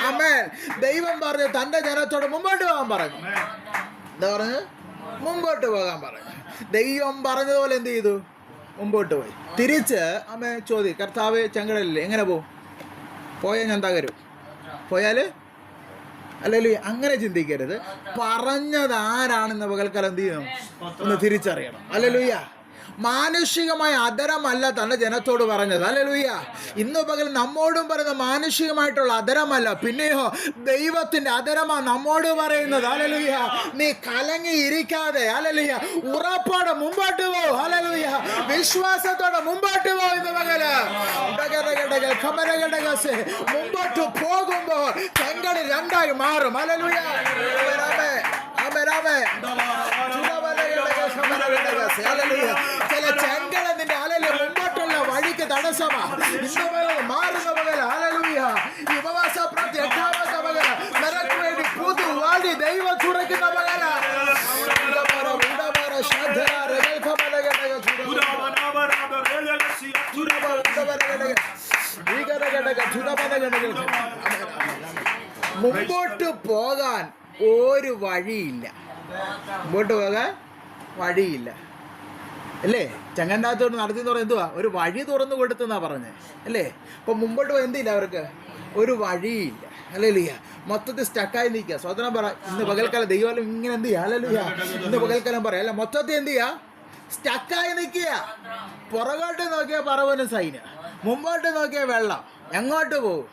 ആമേൻ. ദൈവം പറഞ്ഞു തന്റെ ജനത്തോട് മുമ്പോട്ട് പോകാൻ പറഞ്ഞു. എന്താ പറഞ്ഞു? മുമ്പോട്ട് പോകാൻ പറഞ്ഞു. ദൈവം പറഞ്ഞതുപോലെ എന്ത് ചെയ്തു? മുമ്പോട്ട് പോയി. തിരിച്ച് ആമേ ചോദി, കർത്താവ് ചെങ്കടലില്ലേ എങ്ങനെ പോകും? പോയാൽ ഞാൻ തകരും. പോയാൽ ഹല്ലേലൂയ. അങ്ങനെ ചിന്തിക്കരുത്. പറഞ്ഞത് ആരാണെന്ന് പകൽക്കാലം എന്ത് ചെയ്യണം? ഒന്ന് തിരിച്ചറിയണം. ഹല്ലേലൂയ. മാനുഷികമായ അധരമല്ല തന്റെ ജനത്തോട് പറഞ്ഞത്. ഹല്ലേലൂയ. ഇന്ന് പകൽ നമ്മോടും പറയുന്ന മാനുഷികമായിട്ടുള്ള അധരമല്ല, പിന്നെയോ ദൈവത്തിന്റെ അധരമാണ് നമ്മോട് പറയുന്നത്. ഹല്ലേലൂയ. നീ കലങ്ങി ഇരിക്കാതെ ഹല്ലേലൂയ ഉറപ്പോടെ മുമ്പോട്ട് പോ. ഹല്ലേലൂയ. വിശ്വാസത്തോടെ മുമ്പോട്ട് പോ. ഇന്ന് പകല് മുമ്പോട്ട് പോകുമ്പോ ചെങ്കടൽ രണ്ടായി മാറും. ഹല്ലേലൂയ. ചില ചെങ്കടൽ നിന്റെ ഹല്ലേലൂയ മുമ്പോട്ടുള്ള വഴിക്ക് തടസ്സമാ. മാറുന്ന പകൽ ഹല്ലേലൂയ ഈ ഉപവാസ പ്രാർത്ഥന എട്ടാമത്തെ പകൽ നിനക്ക് വേണ്ടി പുതു വഴി ദൈവം തുറക്കുന്ന പകല. മുമ്പോട്ട് പോകാൻ ഒരു വഴിയില്ല. മുമ്പോട്ട് പോകാൻ വഴിയില്ല അല്ലേ? ചങ്ങണ്ടാത്തോട് നടത്തി എന്ന് പറയുന്നത് എന്തുവാ? ഒരു വഴി തുറന്നു കൊടുത്തെന്നാ പറഞ്ഞത് അല്ലേ? അപ്പം മുമ്പോട്ട് പോയി എന്തില്ല അവർക്ക്? ഒരു വഴിയില്ല. ഹല്ലേലൂയ. മൊത്തത്തിൽ സ്റ്റക്കായി നിൽക്കുക. സ്വതന്ത്രം പറ. ഇന്ന് പകൽക്കാലം ദൈവം ഇങ്ങനെ എന്ത് ചെയ്യുക? ഹല്ലേലൂയ. ഇന്ന് പകൽക്കാലം പറയാം അല്ല, മൊത്തത്തിൽ എന്ത് ചെയ്യുക? സ്റ്റക്കായി നിൽക്കുക. പുറകോട്ട് നോക്കിയാൽ പറവനും സൈന്, മുമ്പോട്ട് നോക്കിയാൽ വെള്ളം. എങ്ങോട്ട് പോകും?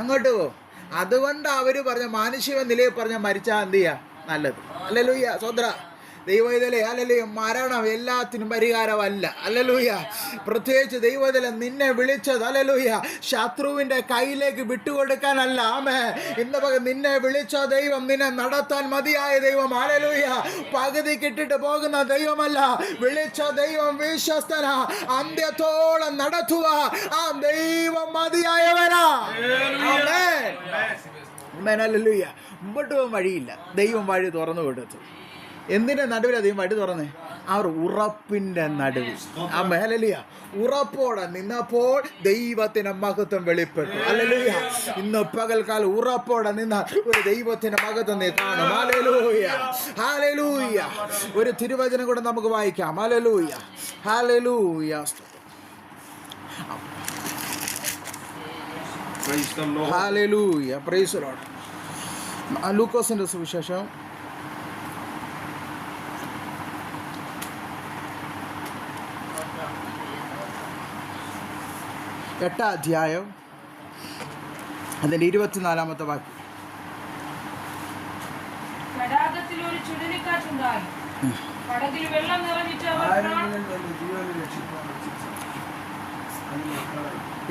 എങ്ങോട്ട് പോകും? അതുകൊണ്ട് അവർ പറഞ്ഞ മാനുഷിക നിലയിൽ പറഞ്ഞ മരിച്ചാൽ എന്ത് ചെയ്യുക? നല്ലത്. ഹല്ലേലൂയ. സ്വതന്ത്ര ദൈവത്തിലെ ഹല്ലേലൂയ. മരണം എല്ലാത്തിനും പരിഹാരമല്ല. ഹല്ലേലൂയ. പ്രത്യേകിച്ച് ദൈവത്തിലെ നിന്നെ വിളിച്ചത് ഹല്ലേലൂയ ശത്രുവിന്റെ കയ്യിലേക്ക് വിട്ടുകൊടുക്കാനല്ല. ആമേ. ഇന്ന് നിന്നെ വിളിച്ച ദൈവം നിന്നെ നടത്താൻ മതിയായ ദൈവം. ഹല്ലേലൂയ. പകുതി കിട്ടിട്ട് പോകുന്ന ദൈവമല്ല. വിളിച്ച ദൈവം വിശ്വസ്തനാ, അന്ത്യത്തോളം നടത്തുക ആ ദൈവം മതിയായവനാ. ആമേൻ. ആമേൻ. ഹല്ലേലൂയ. മുമ്പോട്ട് പോകാൻ വഴിയില്ല. ദൈവം വഴി തുറന്നു കൊടുത്തു. എന്തിൻ്റെ നടുവിൽ ദൈവം വഴി തുറന്നേ? അവർ ഉറപ്പിൻ്റെ നടുവിൽ. ആമേൻ. ഹല്ലേലൂയ. ഉറപ്പോടെ നിന്നപ്പോൾ ദൈവത്തിന്റെ മഹത്വം വെളിപ്പെട്ടു. ഹല്ലേലൂയ. ഇന്ന് പകൽക്കാലം ഉറപ്പോടെ നിന്ന ഒരു ദൈവത്തിന്റെ മഹത്വം നീ കാണും. ഹല്ലേലൂയ. ഹല്ലേലൂയ. ഒരു തിരുവചനം കൂടെ നമുക്ക് വായിക്കാം. Hallelujah. Hallelujah. Hallelujah. Praise the Lord. ലൂക്കോസിന്റെ സുവിശേഷം 8 അധ്യായം അതിന്റെ 24-ാമത്തെ വാക്യം. തടാകത്തിൽ ഒരു ചുഴലിക്കാറ്റുണ്ടായി, പടകിൽ വെള്ളം നിറഞ്ഞിട്ട് അവർ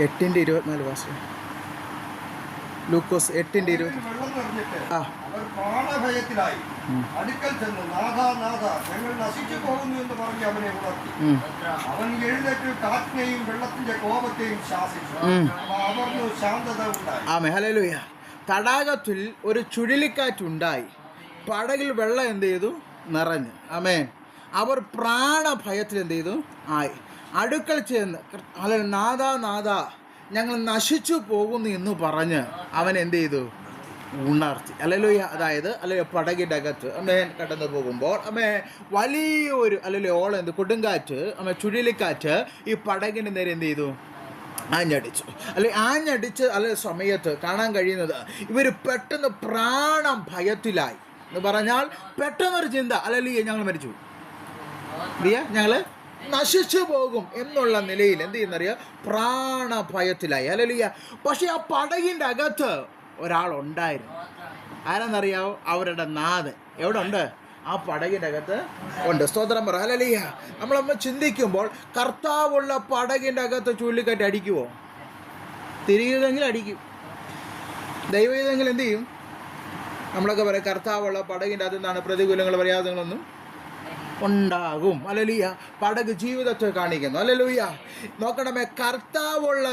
8:24 വാക്യം. ലൂക്കോസ് 8:20. വെള്ളം നിറഞ്ഞിട്ട് ആ അവർ പ്രാണഭയത്തിലായി അടുക്കൽ ചെന്ന് നാഥ ഞങ്ങൾ നശിച്ചു പോകുന്നു എന്ന് പറഞ്ഞ് അവനെ ഉണർത്തി. അവൻ എഴുന്നേറ്റ് കാറ്റിനെയും വെള്ളത്തിന്റെ കോപത്തെയും ശാസിച്ചു. അവർന്നു ശാന്തത ഉണ്ടായി. ആമേൻ, ഹല്ലേലൂയ. തടാകത്തിൽ ഒരു ചുഴലിക്കാറ്റുണ്ടായി, പടകിൽ വെള്ളം എന്ത് ചെയ്തു? നിറഞ്ഞു. ആമേൻ. അവർ പ്രാണഭയത്തിൽ എന്ത് ചെയ്തു? ആയി. അടുക്കൽ ചെന്ന് അല്ലെ നാഥ ഞങ്ങൾ നശിച്ചു പോകുന്നു എന്ന് പറഞ്ഞ് അവൻ എന്ത് ചെയ്തു? ഉണർത്തി. ഹല്ലേലൂയ. അതായത് പടകിൻ്റെ അകത്ത് കടന്നു പോകുമ്പോൾ വലിയൊരു ഓളം എന്ത് കൊടുങ്കാറ്റ് ചുഴലിക്കാറ്റ് ഈ പടകിൻ്റെ നേരെ എന്ത് ചെയ്തു? ആഞ്ഞടിച്ചു. ആഞ്ഞടിച്ച് സമയത്ത് കാണാൻ കഴിയുന്നത് ഇവർ പെട്ടെന്ന് പ്രാണം ഭയത്തിലായി എന്ന് പറഞ്ഞാൽ പെട്ടെന്നൊരു ചിന്ത, ഞങ്ങൾ മരിച്ചു, ഞങ്ങൾ നശിച്ചു പോകും എന്നുള്ള നിലയിൽ എന്ത് ചെയ്യുന്നറിയാം? പ്രാണഭയത്തിലായി. ഹല്ലേലൂയ. പക്ഷെ ആ പടകിൻ്റെ അകത്ത് ഒരാളുണ്ടായിരുന്നു. ആരെന്നറിയാവോ? അവരുടെ നാഥൻ എവിടെ ഉണ്ട്? ആ പടകിൻ്റെ അകത്ത് ഉണ്ട്. സ്തോത്രം പറ. ഹല്ലേലൂയ. നമ്മളമ്മ ചിന്തിക്കുമ്പോൾ കർത്താവുള്ള പടകിൻ്റെ അകത്ത് ചുഴലിക്കാറ്റ് അടിക്കുമോ? തിരികെങ്കിൽ അടിക്കും. ദൈവം ഇതെങ്കിൽ എന്ത് ചെയ്യും? നമ്മളൊക്കെ പറയാം കർത്താവുള്ള പടകിൻ്റെ അകത്ത് നിന്നാണ് പ്രതികൂലങ്ങൾ പ്രയാസങ്ങളൊന്നും ഉണ്ടാകും. ഹല്ലേലൂയ. പടക് ജീവിതത്തെ കാണിക്കുന്നു. ഹല്ലേലൂയ. നോക്കണമേ, കർത്താവുള്ള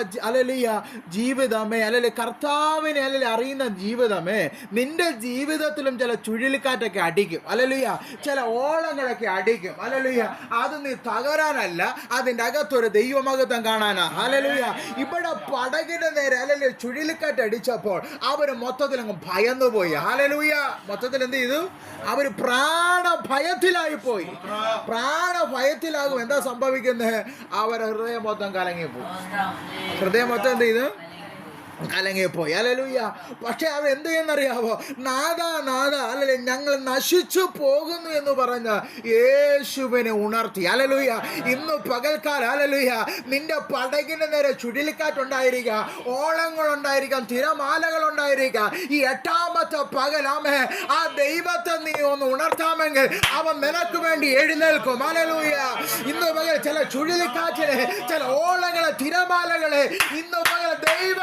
ജീവിതമേ കർത്താവിനെ അറിയുന്ന ജീവിതമേ, നിന്റെ ജീവിതത്തിലും ചില ചുഴലിക്കാറ്റൊക്കെ അടിക്കും. ഹല്ലേലൂയ. ചില ഓളങ്ങളൊക്കെ അടിക്കും. ഹല്ലേലൂയ. അത് നീ തകരാനല്ല, അതിൻ്റെ അകത്തൊരു ദൈവമഹത്വം കാണാനാ. ഹല്ലേലൂയ. ഇവിടെ പടകിന്റെ നേരെ ചുഴലിക്കാറ്റ് അടിച്ചപ്പോൾ അവർ മൊത്തത്തിൽ അങ്ങ് ഭയന്നു പോയി. ഹല്ലേലൂയ. മൊത്തത്തിൽ എന്ത് ചെയ്തു? അവർ പ്രാണഭയത്തിലായി പോയി. പ്രാണഭയത്തിലാകും. എന്താ സംഭവിക്കുന്നത്? അവരെ ഹൃദയം മൊത്തം കലങ്ങിപ്പോയി. ഹൃദയം മൊത്തം എന്ത് ചെയ്തു? കലങ്ങിപ്പോയി. ഹല്ലേലൂയ. പക്ഷെ അവ എന്ത് ചെയ്യുന്നറിയാവോ? നാഥ ഞങ്ങൾ നശിച്ചു പോകുന്നു എന്ന് പറഞ്ഞ് യേശുവിനെ ഉണർത്തി. ഹല്ലേലൂയ. ഇന്ന് പകൽക്കാലം ഹല്ലേലൂയ നിന്റെ പടകിന് നേരെ ചുഴലിക്കാറ്റുണ്ടായിരിക്കുക, ഓളങ്ങളുണ്ടായിരിക്കാം, തിരമാലകൾ ഉണ്ടായിരിക്കാം. ഈ 8ാമത്തെ പകൽ ആ ദൈവത്തെ നീ ഒന്ന് ഉണർത്താമെങ്കിൽ അവൻ നിനക്ക് വേണ്ടി എഴുന്നേൽക്കും. ഹല്ലേലൂയ. ഇന്ന് പകൽ ചില ചുഴലിക്കാറ്റിനെ, ചില ഓളങ്ങളെ, തിരമാലകളെ ഇന്ന് പകൽ ദൈവ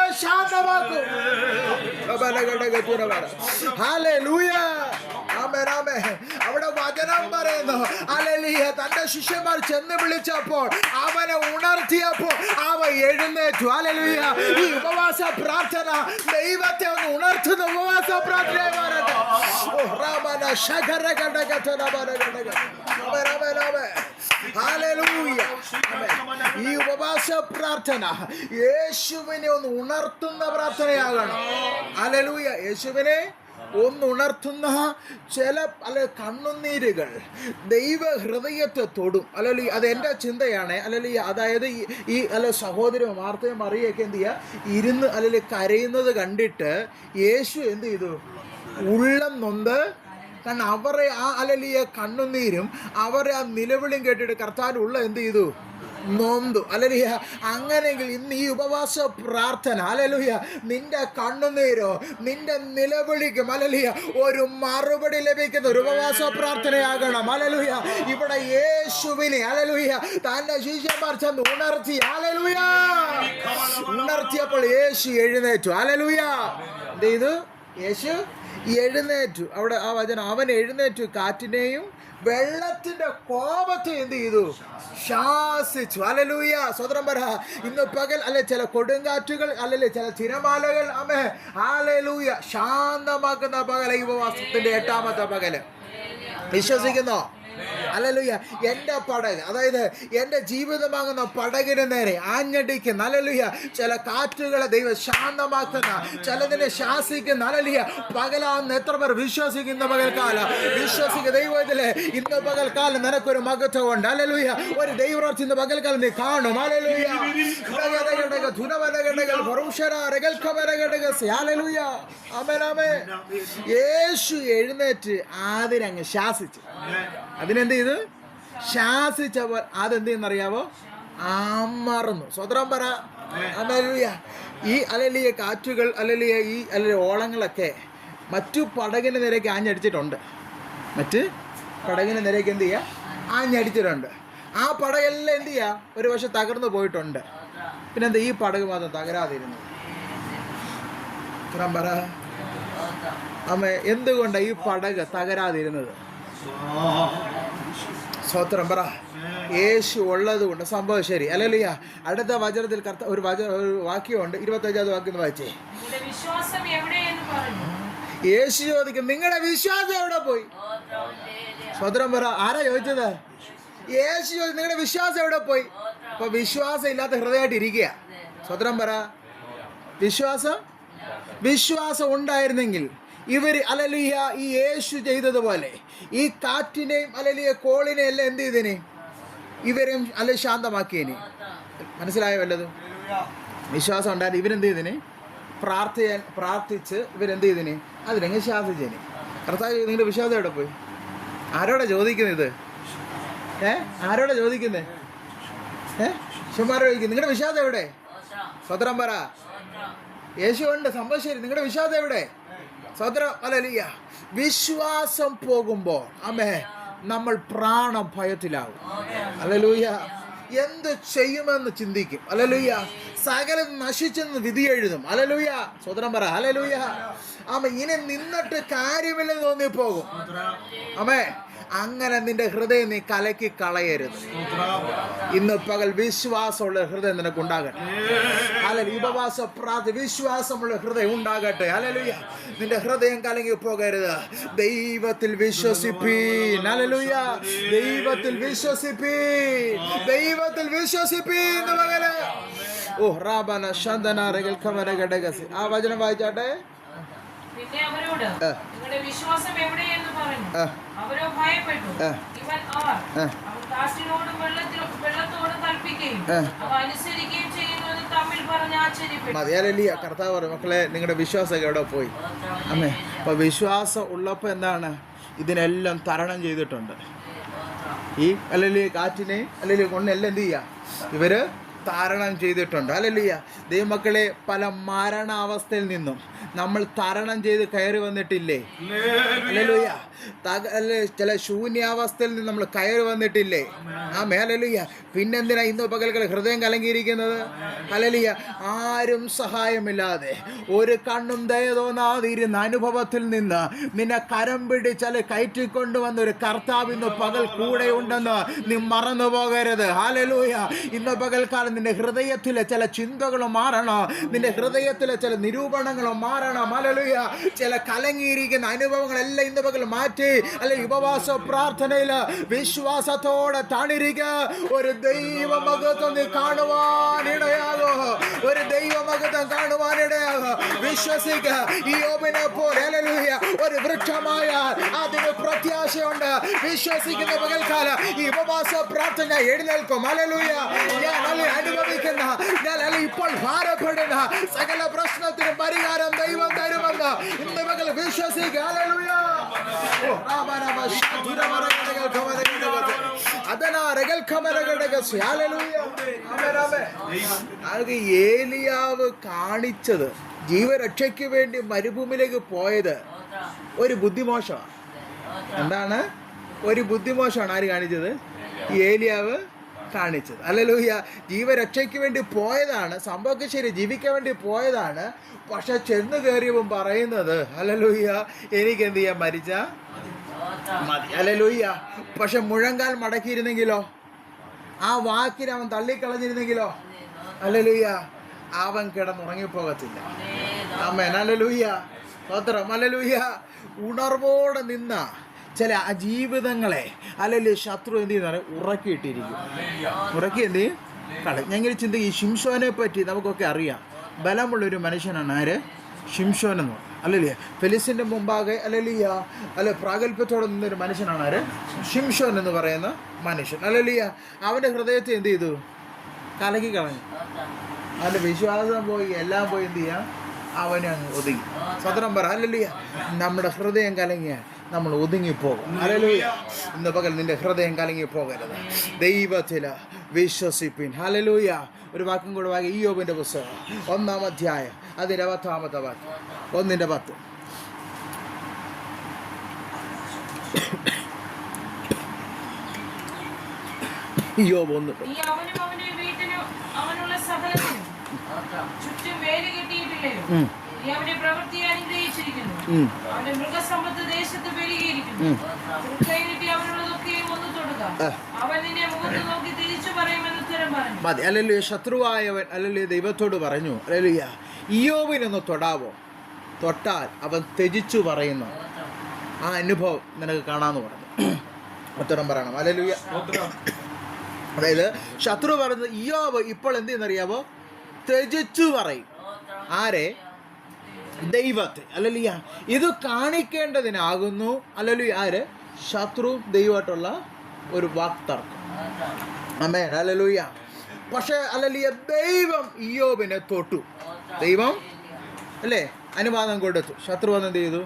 അവിടെ വചനം പറയുന്നു. ഹല്ലേലൂയ. തന്റെ ശിഷ്യന്മാർ ചെന്ന് വിളിച്ചപ്പോൾ അവനെ ഉണർത്തിയപ്പോൾ അവ എഴുന്നേറ്റു. ഹല്ലേലൂയ. ഈ ഉപവാസ പ്രാർത്ഥന ദൈവത്തെ ഒന്ന് ഉണർത്തുന്ന ഉപവാസ പ്രാർത്ഥനയായി മാറട്ടെ. ഹല്ലേലൂയ. ഈ ഉപവാസ പ്രാർത്ഥന യേശുവിനെ ഒന്ന് ഉണർത്തുന്ന പ്രാർത്ഥനയാകണം. ഹല്ലേലൂയ. യേശുവിനെ ഒന്ന് ഉണർത്തുന്ന ചില കണ്ണുനീരുകൾ ദൈവ ഹൃദയത്തെ തൊടും. ഹല്ലേലൂയ. അത് എൻ്റെ ചിന്തയാണ്. ഹല്ലേലൂയ. അതായത് ഈ സഹോദരൻ വാർത്തയും മറിയൊക്കെ എന്ത് ചെയ്യുക? ഇരുന്ന് കരയുന്നത് കണ്ടിട്ട് യേശു എന്ത് ചെയ്തു? ഉള്ളം നൊന്ത്. കാരണം അവരെ കണ്ണുനീരും അവരെ ആ നിലവിളിയും കേട്ടിട്ട് കർത്താവിൻ്റെ ഉള്ള എന്ത് ചെയ്തു? നൊന്തു. ഹല്ലേലൂയ. അങ്ങനെയെങ്കിൽ ഇന്ന് ഈ ഉപവാസ പ്രാർത്ഥന ഹല്ലേലൂയ നിന്റെ കണ്ണുനീരോ നിന്റെ നിലവിളിക്കും ഹല്ലേലൂയ ഒരു മറുപടി ലഭിക്കുന്ന ഒരു ഉപവാസ പ്രാർത്ഥനയാകണം. ഹല്ലേലൂയ. ഇവിടെ യേശുവിനെ ഹല്ലേലൂയ തന്റെ ശിഷ്യന്മാർ ചെന്ന് ഉണർത്തി. ഹല്ലേലൂയ. ഉണർത്തിയപ്പോൾ യേശു എഴുന്നേറ്റു. ഹല്ലേലൂയ. എന്ത് ചെയ്തു? യേശു എഴുന്നേറ്റു. അവിടെ ആ വചനം, അവൻ എഴുന്നേറ്റു കാറ്റിനെയും വെള്ളത്തിന്റെ കോപത്തെ എന്ത് ചെയ്തു? ശാസിച്ചു. ഹല്ലേലൂയ. സ്വതന്ത്രം പറ. ഇന്ന് പകൽ ചില കൊടുങ്കാറ്റുകൾ ചില തിരമാലകൾ ഹല്ലേലൂയ ശാന്തമാക്കുന്ന പകൽ ഈ ഉപവാസത്തിന്റെ 8ാമത്തെ പകല്. വിശ്വസിക്കുന്നോ? ഹല്ലേലൂയ. എൻ്റെ പടക്, അതായത് എൻ്റെ ജീവിതമാകുന്ന പടകിന് നേരെ ആഞ്ഞടിക്കുന്ന ഹല്ലേലൂയ ചില കാറ്റുകളെ ദൈവം ശാന്തമാക്കുന്ന, ചിലതിനെ ശാസിക്കുന്ന ഹല്ലേലൂയ പകലാന്ന് എത്ര പേർ വിശ്വസിക്കുന്ന പകൽക്കാലം? വിശ്വസിക്കുന്ന ദൈവത്തിലെ ഇന്ന് പകൽക്കാലം നിനക്കൊരു മഹത്വമുണ്ട്. ഹല്ലേലൂയ. ഒരു ദൈവപ്രവൃത്തി ഇന്ന് പകൽക്കാലം നീ കാണും. ഹല്ലേലൂയ. യേശു എഴുന്നേറ്റ് അതിനങ്ങ് ശാസിച്ചു. അതിനെന്ത് ചെയ്തു? ശാസിച്ചവർ അതെന്ത് ചെയ്യുന്നറിയാവോ? അമർന്നു. സ്വതന്ത്രം പറ. ഹല്ലേലൂയ. ഈ ഹല്ലേലൂയ കാറ്റുകൾ ഈ ഓളങ്ങളൊക്കെ മറ്റു പടകിന് നേരേക്ക് ആഞ്ഞടിച്ചിട്ടുണ്ട്. മറ്റ് പടകിന് നേരേക്ക് എന്ത് ചെയ്യുക? ആഞ്ഞടിച്ചിട്ടുണ്ട്. ആ പടകെല്ലാം എന്ത് ചെയ്യുക? ഒരു പക്ഷെ തകർന്നു പോയിട്ടുണ്ട്. പിന്നെന്താ ഈ പടക് മാത്രം തകരാതിരുന്നു? സ്വത്രം പറ. അമ്മ എന്തുകൊണ്ടാണ് ഈ പടക് തകരാതിരുന്നത്? സ്വത്രം പറ. യേശു ഉള്ളത് കൊണ്ട്. സംഭവം ശരി അല്ലല്ല. അടുത്ത വചനത്തിൽ ഒരു വാക്യമുണ്ട്, 25ാമത് വാക്യം വായിച്ചേ. യേശു ചോദിക്കും, നിങ്ങളുടെ വിശ്വാസം എവിടെ പോയി? സ്വത്രം പറ. ആരാ ചോദിച്ചത്? യേശു ചോദിച്ചു, നിങ്ങളുടെ വിശ്വാസം എവിടെ പോയി? അപ്പൊ വിശ്വാസം ഇല്ലാത്ത ഹൃദയമായിട്ട് ഇരിക്കുക. സ്വത്രം പറ. വിശ്വാസം ഉണ്ടായിരുന്നെങ്കിൽ ഇവര് അലലിയ ഈ യേശു ചെയ്തതുപോലെ ഈ കാറ്റിനെയും അലലിയ കോളിനെ എല്ലാം എന്ത് ചെയ്തേനെ? ഇവരും അല്ലെ ശാന്തമാക്കിയേനെ. മനസ്സിലായോ വല്ലതും? വിശ്വാസം ഉണ്ടായിരുന്നു. ഇവരെന്ത് ചെയ്തേനെ? പ്രാർത്ഥിച്ച് ഇവരെന്ത് ചെയ്തേനെ? അതിനെങ്ങനെ ശാസിച്ചേനെ. കർത്താവ്, നിങ്ങളുടെ വിശ്വാസം എവിടെ പോയി? ആരോടാ ചോദിക്കുന്നത്? ആരോടാ ചോദിക്കുന്നത്? ശിവന്മാരോട് ചോദിക്കുന്നത്, നിങ്ങളുടെ വിശ്വാസം എവിടെ? സ്വത്രം പറ. യേശു ഉണ്ട്. സംഭവം ശരി. നിങ്ങളുടെ വിശ്വാസം എവിടെ? സ്വത്രം അലലിയ. വിശ്വാസം പോകുമ്പോൾ അമ്മേ നമ്മൾ ഭയത്തിലാവും. അലലൂയ. എന്ത് ചെയ്യുമെന്ന് ചിന്തിക്കും. അലലൂയ. സകലം നശിച്ചെന്ന് വിധി എഴുതും. അലലൂയ. സ്വത്രം പറ. അലലൂയ. അമ്മ ഇനി നിന്നിട്ട് കാര്യമില്ലെന്ന് തോന്നിപ്പോകും. അമ്മേ അങ്ങനെ നിന്റെ ഹൃദയം നീ കലക്കി കളയരുത്. ഇന്ന് പകൽ വിശ്വാസമുള്ള ഹൃദയം നിനക്ക് ഉണ്ടാകട്ടെ. അല്ലെങ്കിൽ ഉപവാസ പ്രാർത്ഥന വിശ്വാസമുള്ള ഹൃദയം ഉണ്ടാകട്ടെ. ഹല്ലേലൂയ. നിന്റെ ഹൃദയം കലങ്ങി പോകരുത്. ദൈവത്തിൽ വിശ്വസിപ്പീൻ. ഹല്ലേലൂയ. ദൈവത്തിൽ വിശ്വസിപ്പീൻ. ദൈവത്തിൽ വിശ്വസിപ്പീൻ. മകനെ ഓ റാബന ശന്തനാരകൾ കമരഗടഗസി. ആ വചനം വായിച്ചാട്ടെ. പിന്നെ അവരോട് നിങ്ങളുടെ വിശ്വാസം എവിടെയെന്ന് പറഞ്ഞു. അവരോ ഭയപ്പെട്ടു. ഇവൻ ആർ? അവൻ കാറ്റിനോടും വെള്ളത്തോടും കൽപ്പിക്കുകയും അവ അനുസരിക്കുകയും ചെയ്യുന്നത് തമ്മിൽ പറഞ്ഞ് ആശ്ചര്യപ്പെട്ടു. മതിയാലല്ലേ കർത്താവ് പറഞ്ഞു, മക്കളെ നിങ്ങളുടെ വിശ്വാസം എവിടെ പോയി? അമ്മേ അപ്പൊ വിശ്വാസം ഉള്ളപ്പോൾ എന്താണ്? ഇതിനെല്ലാം തരണം ചെയ്തിട്ടുണ്ട്. ഈ അല്ലെങ്കിൽ കാറ്റിനെ അല്ലെങ്കിൽ കൊണ്ടെല്ലാം എന്ത് ചെയ്യുക? ഇവര് തരണം ചെയ്തിട്ടുണ്ട്. ഹല്ലേലൂയ. ദൈവമക്കളെ, പല മരണാവസ്ഥയിൽ നിന്നും നമ്മൾ തരണം ചെയ്ത് കയറി വന്നിട്ടില്ലേ? ഹല്ലേലൂയ. ചില ശൂന്യാവസ്ഥയിൽ നിന്ന് നമ്മൾ കയറി വന്നിട്ടില്ലേ? ഹല്ലേലൂയ. പിന്നെന്തിനാ ഇന്ന് പകൽകൾ ഹൃദയം കലങ്ങിയിരിക്കുന്നത്? ഹല്ലേലൂയ. ആരും സഹായമില്ലാതെ ഒരു കണ്ണും ദയ തോന്നാതിരുന്ന അനുഭവത്തിൽ നിന്ന് നിന്നെ കരം പിടിച്ചാൽ കയറ്റിക്കൊണ്ടുവന്ന ഒരു കർത്താവ് ഇന്ന് പകൽ കൂടെ ഉണ്ടെന്ന് നീ മറന്നു പോകരുത്. ഹല്ലേലൂയ. ഇന്ന് പകൽക്കാലം നിന്റെ ഹൃദയത്തിലെ ചില ചിന്തകൾ മാറണം. നിന്റെ ഹൃദയത്തിലെ ചില നിരൂപണങ്ങൾ മാറണം. ഹല്ലേലൂയ. ചില കലങ്ങിയിരിക്കുന്ന അനുഭവങ്ങളെല്ലാം ഇന്ന് പകൽ മാറ്റി അല്ലെങ്കിൽ ഉപവാസ പ്രാർത്ഥനയിൽ വിശ്വാസത്തോടെ താണിരിക്കുക. ഒരു ദൈവമഹത്വം നീ കാണുവാനിടയാകോ. ഒരു ദൈവമഹത്വം കാണുവാനിടയാകോ. വിശ്വസിക്കുക. ഈ യോബിനെ പോലെ ഹല്ലേലൂയ ഒരു വൃക്ഷമായ അതിന് പ്രത്യാശയുണ്ട്. വിശ്വസിക്കുന്ന പകൽക്കാലം ഈ ഉപവാസ പ്രാർത്ഥന എഴുന്നേൽക്കും. ഹല്ലേലൂയ. ഞാൻ അനുഭവിക്കുന്ന ഞാൻ ഇപ്പോൾ ഭാരപ്പെടുന്ന സകല പ്രശ്നത്തിനും പരിഹാരം ദൈവം തരുമെന്ന് ഇന്ന് മകൾ വിശ്വസിക്കുക. ഹല്ലേലൂയ. ഏലിയാവ് കാണിച്ചത് ജീവരക്ഷയ്ക്ക് വേണ്ടി മരുഭൂമിയിലേക്ക് പോയത് ഒരു ബുദ്ധിമോശമാണ്. എന്താണ്? ഒരു ബുദ്ധിമോശമാണ്. ആര് കാണിച്ചത്? ഏലിയാവ് കാണിച്ചത്. ഹല്ലേലൂയ. ജീവരക്ഷയ്ക്ക് വേണ്ടി പോയതാണ്. സംഭവമൊക്കെ ശരി, ജീവിക്കാൻ വേണ്ടി പോയതാണ്. പക്ഷെ ചെന്ന് കയറിയപ്പം പറയുന്നത് ഹല്ലേലൂയ എനിക്ക് എന്ത് ചെയ്യാൻ മരിച്ച മതി. ഹല്ലേലൂയ. പക്ഷെ മുഴങ്കാൽ മടക്കിയിരുന്നെങ്കിലോ, ആ വാക്കിനെ അവൻ തള്ളിക്കളഞ്ഞിരുന്നെങ്കിലോ, ഹല്ലേലൂയ, അവൻ കിടന്നുറങ്ങിപ്പോകത്തില്ല. ആമേൻ. ഹല്ലേലൂയ. സ്തോത്രം. ഹല്ലേലൂയ. ഉണർവോടെ നിന്ന ചില ജീവിതങ്ങളെ അല്ലെങ്കിൽ ശത്രു എന്ത് ചെയ്യുന്ന ഉറക്കിയിട്ടിരിക്കും. ഉറക്കി എന്ത് ചെയ്യും? ഞങ്ങൾ ചിന്തിക്കും. ഈ ശിംശോനെ പറ്റി നമുക്കൊക്കെ അറിയാം. ബലമുള്ളൊരു മനുഷ്യനാണ്. ആര്? ശിംശോൻ എന്ന് പറയും. അല്ലല്ലേ? ഫെലിസ്റ്റിൻ്റെ മുമ്പാകെ അല്ലല്ലിയ പ്രാഗൽഭ്യത്തോടെ നിന്നൊരു മനുഷ്യനാണ്. ആര്? ശിംശോൻ എന്ന് പറയുന്ന മനുഷ്യൻ. അല്ലല്ലിയ. അവൻ്റെ ഹൃദയത്തെ എന്ത് ചെയ്തു? കലക്കി കളഞ്ഞു. അവൻ്റെ വിശ്വാസം പോയി, എല്ലാം പോയി എന്ത് ചെയ്യാം? അവനെ അങ്ങ് ഒതുങ്ങി. സ്വതന്ത്രം പറ. ഹല്ലേലൂയ. നമ്മുടെ ഹൃദയം കലങ്ങിയാൽ നമ്മൾ ഒതുങ്ങിപ്പോകും. ഹല്ലേലൂയ. ഇന്ന് പകൽ നിന്റെ ഹൃദയം കലങ്ങി പോകരുത്. ദൈവത്തിൽ വിശ്വസിപ്പിൻ. ഹല്ലേലൂയ. ഒരു വാക്കും കൂടെ വാങ്ങി. ഇയ്യോബിന്റെ പുസ്തകം 1-ാം അധ്യായം അതിൻ്റെ 10-ാമത്തെ വാക്യം. 1:10. ഇയ്യോബ് 1. ചുറ്റും വേലി കെട്ടിയിട്ടില്ലയോ? നീ അവന്റെ പ്രവൃത്തി അനുഗ്രഹിച്ചിരിക്കുന്നു. അവന്റെ മൃഗസമ്പത്ത് ദേശത്ത് പെരുകിയിരിക്കുന്നു. കൈ നീട്ടി അവനുള്ളതൊക്കെയും ഒന്ന് തൊടുക. അവൻ നിന്നെ മുഖത്ത് നോക്കി തിരിച്ചു പറയുമെന്ന് ഉത്തരം പറഞ്ഞു. മതി. ഹല്ലേലൂയ. ശത്രുവായവൻ ഹല്ലേലൂയ ദൈവത്തോട് പറഞ്ഞു, ഹല്ലേലൂയ, ഇയ്യോബിനൊന്ന് തൊടാവോ? തൊട്ടാൽ അവൻ ത്യജിച്ചു പറയുന്നു. ആ അനുഭവം നിനക്ക് കാണാമെന്ന് പറഞ്ഞു. ഉത്തരം പറയണം. ഹല്ലേലൂയ. അതായത് ശത്രു പറയുന്നത് ഇയ്യോബ് ഇപ്പോൾ എന്ത് ചെയ്യുന്നറിയാവോ? ത്യജിച്ചു പറയും. ആരെ? ദൈവത്തെ. ഹല്ലേലൂയ. ഇത് കാണിക്കേണ്ടതിനാകുന്നു ഹല്ലേലൂയ ആര്? ശത്രു ദൈവമായിട്ടുള്ള ഒരു വാക്തർക്കം. ആമേൻ. ഹല്ലേലൂയ. പക്ഷേ ഹല്ലേലൂയ ദൈവം ഇയ്യോബിനെ തൊട്ടു. ദൈവം അല്ലേ അനുവാദം കൊടുത്തു. ശത്രു വന്ന് എന്ത് ചെയ്തു?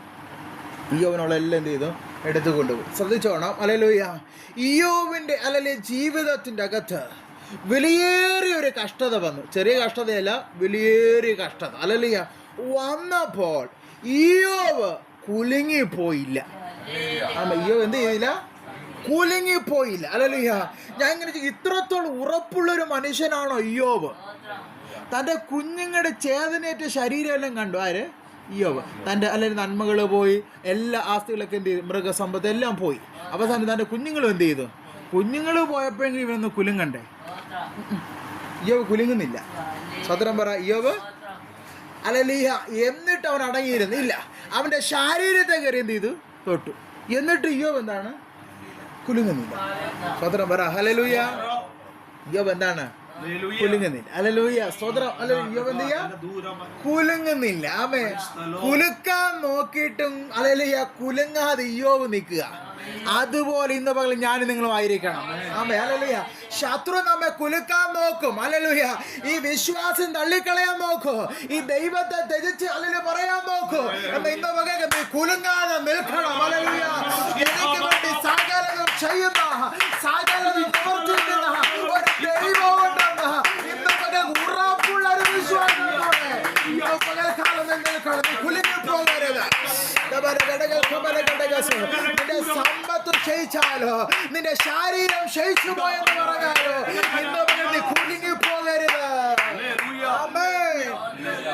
ഇയ്യോബിനുള്ള എല്ലാം എന്ത് ചെയ്തു? എടുത്തു കൊണ്ടുപോയി. ശ്രദ്ധിച്ചോണം. ഹല്ലേലൂയ. ഇയ്യോബിൻ്റെ ഹല്ലേലൂയ ജീവിതത്തിൻ്റെ അകത്ത് വലിയേറിയൊരു കഷ്ടത വന്നു. ചെറിയ കഷ്ടതയല്ല, വലിയേറിയ കഷ്ടത ഹല്ലേലൂയ വന്നപ്പോൾ ഇയ്യോബ് കുലുങ്ങിപ്പോയില്ല. ഇയ്യോബ് എന്ത് ചെയ്തില്ല? കുലുങ്ങിപ്പോയില്ല. ഹല്ലേലൂയ. ഞാൻ ഇങ്ങനെ ഇത്രത്തോളം ഉറപ്പുള്ളൊരു മനുഷ്യനാണോ ഇയ്യോബ്? തൻ്റെ കുഞ്ഞുങ്ങളുടെ ചേതനയേറ്റ ശരീരമെല്ലാം കണ്ടു. ആര്? ഇയ്യോബ്. തൻ്റെ അല്ലെങ്കിൽ നന്മകൾ പോയി, എല്ലാ ആസ്തികളൊക്കെ എന്ത് ചെയ്തു? മൃഗസമ്പത്ത് എല്ലാം പോയി. അവസാനം തൻ്റെ കുഞ്ഞുങ്ങളും എന്ത് ചെയ്തു? കുഞ്ഞുങ്ങൾ പോയപ്പോഴെങ്കിലും ഇവനൊന്ന് കുലുങ്ങണ്ടേ? ഇയ്യോബ് കുലുങ്ങുന്നില്ല. സ്വതന്ത്രം പറ. ഇയ്യോബ് ഹല്ലേലൂയ. എന്നിട്ട് അവൻ അടങ്ങിയിരുന്നില്ല. അവൻ്റെ ശരീരത്തെ കയറി എന്ത് ചെയ്തു? തൊട്ടു. എന്നിട്ട് ഇയ്യോബ് എന്താണ്? കുലുങ്ങുന്നില്ല. സ്വതന്ത്രം പറ. ഹല്ലേലൂയ. ഇയ്യോബ് എന്താണ്? കുലുങ്ങുന്നില്ല. ഹല്ലേലൂയ. സ്വതന്ത്രം. ഹല്ലേലൂയ. ഇയ്യോബ് എന്ത് ചെയ്യാ? കുലുങ്ങുന്നില്ല. ആമേൻ. കുലുക്കാൻ നോക്കിയിട്ടും ഹല്ലേലൂയ കുലുങ്ങാതെ ഇയ്യോബ് നിൽക്കുക. അതുപോലെ ഇന്ന് പകൽ ഞാൻ നിങ്ങളും ആയിരിക്കണം. ആമേൻ. ഹല്ലേലൂയ. ശത്രു നമ്മെ കുലുക്കാൻ നോക്കും. ഹല്ലേലൂയ. ഈ വിശ്വാസം തള്ളിക്കളയാൻ നോക്കൂ. ഈ ദൈവത്തെ ത്യജിച്ച് ഹല്ലേലൂയ പറയാൻ നോക്കൂ. എന്ന് ഇന്ന് പകൽ നീ കുലുങ്ങാതെ നിൽക്കണം. ഹല്ലേലൂയ. എനിക്ക് വേണ്ടി സകലതും ചെയ്യുന്ന, സകലതും നിവർത്തിക്കുന്ന ഒരു ദൈവമുണ്ടെന്ന് ഇന്ന് പകൽ ഉറപ്പുള്ള ഒരു വിശ്വാസത്തോടെ ഇന്ന് പകൽക്കാലം നിൽക്കണം. നീ കുലുങ്ങി പോകരുത്. നിന്റെ സമ്പത്ത് ക്ഷയിച്ചാലോ, നിന്റെ ശരീരം ക്ഷയിച്ചു പോയെന്ന് പറഞ്ഞാലോ ഇന്ന് നീ കുലുങ്ങി പോകരുത്.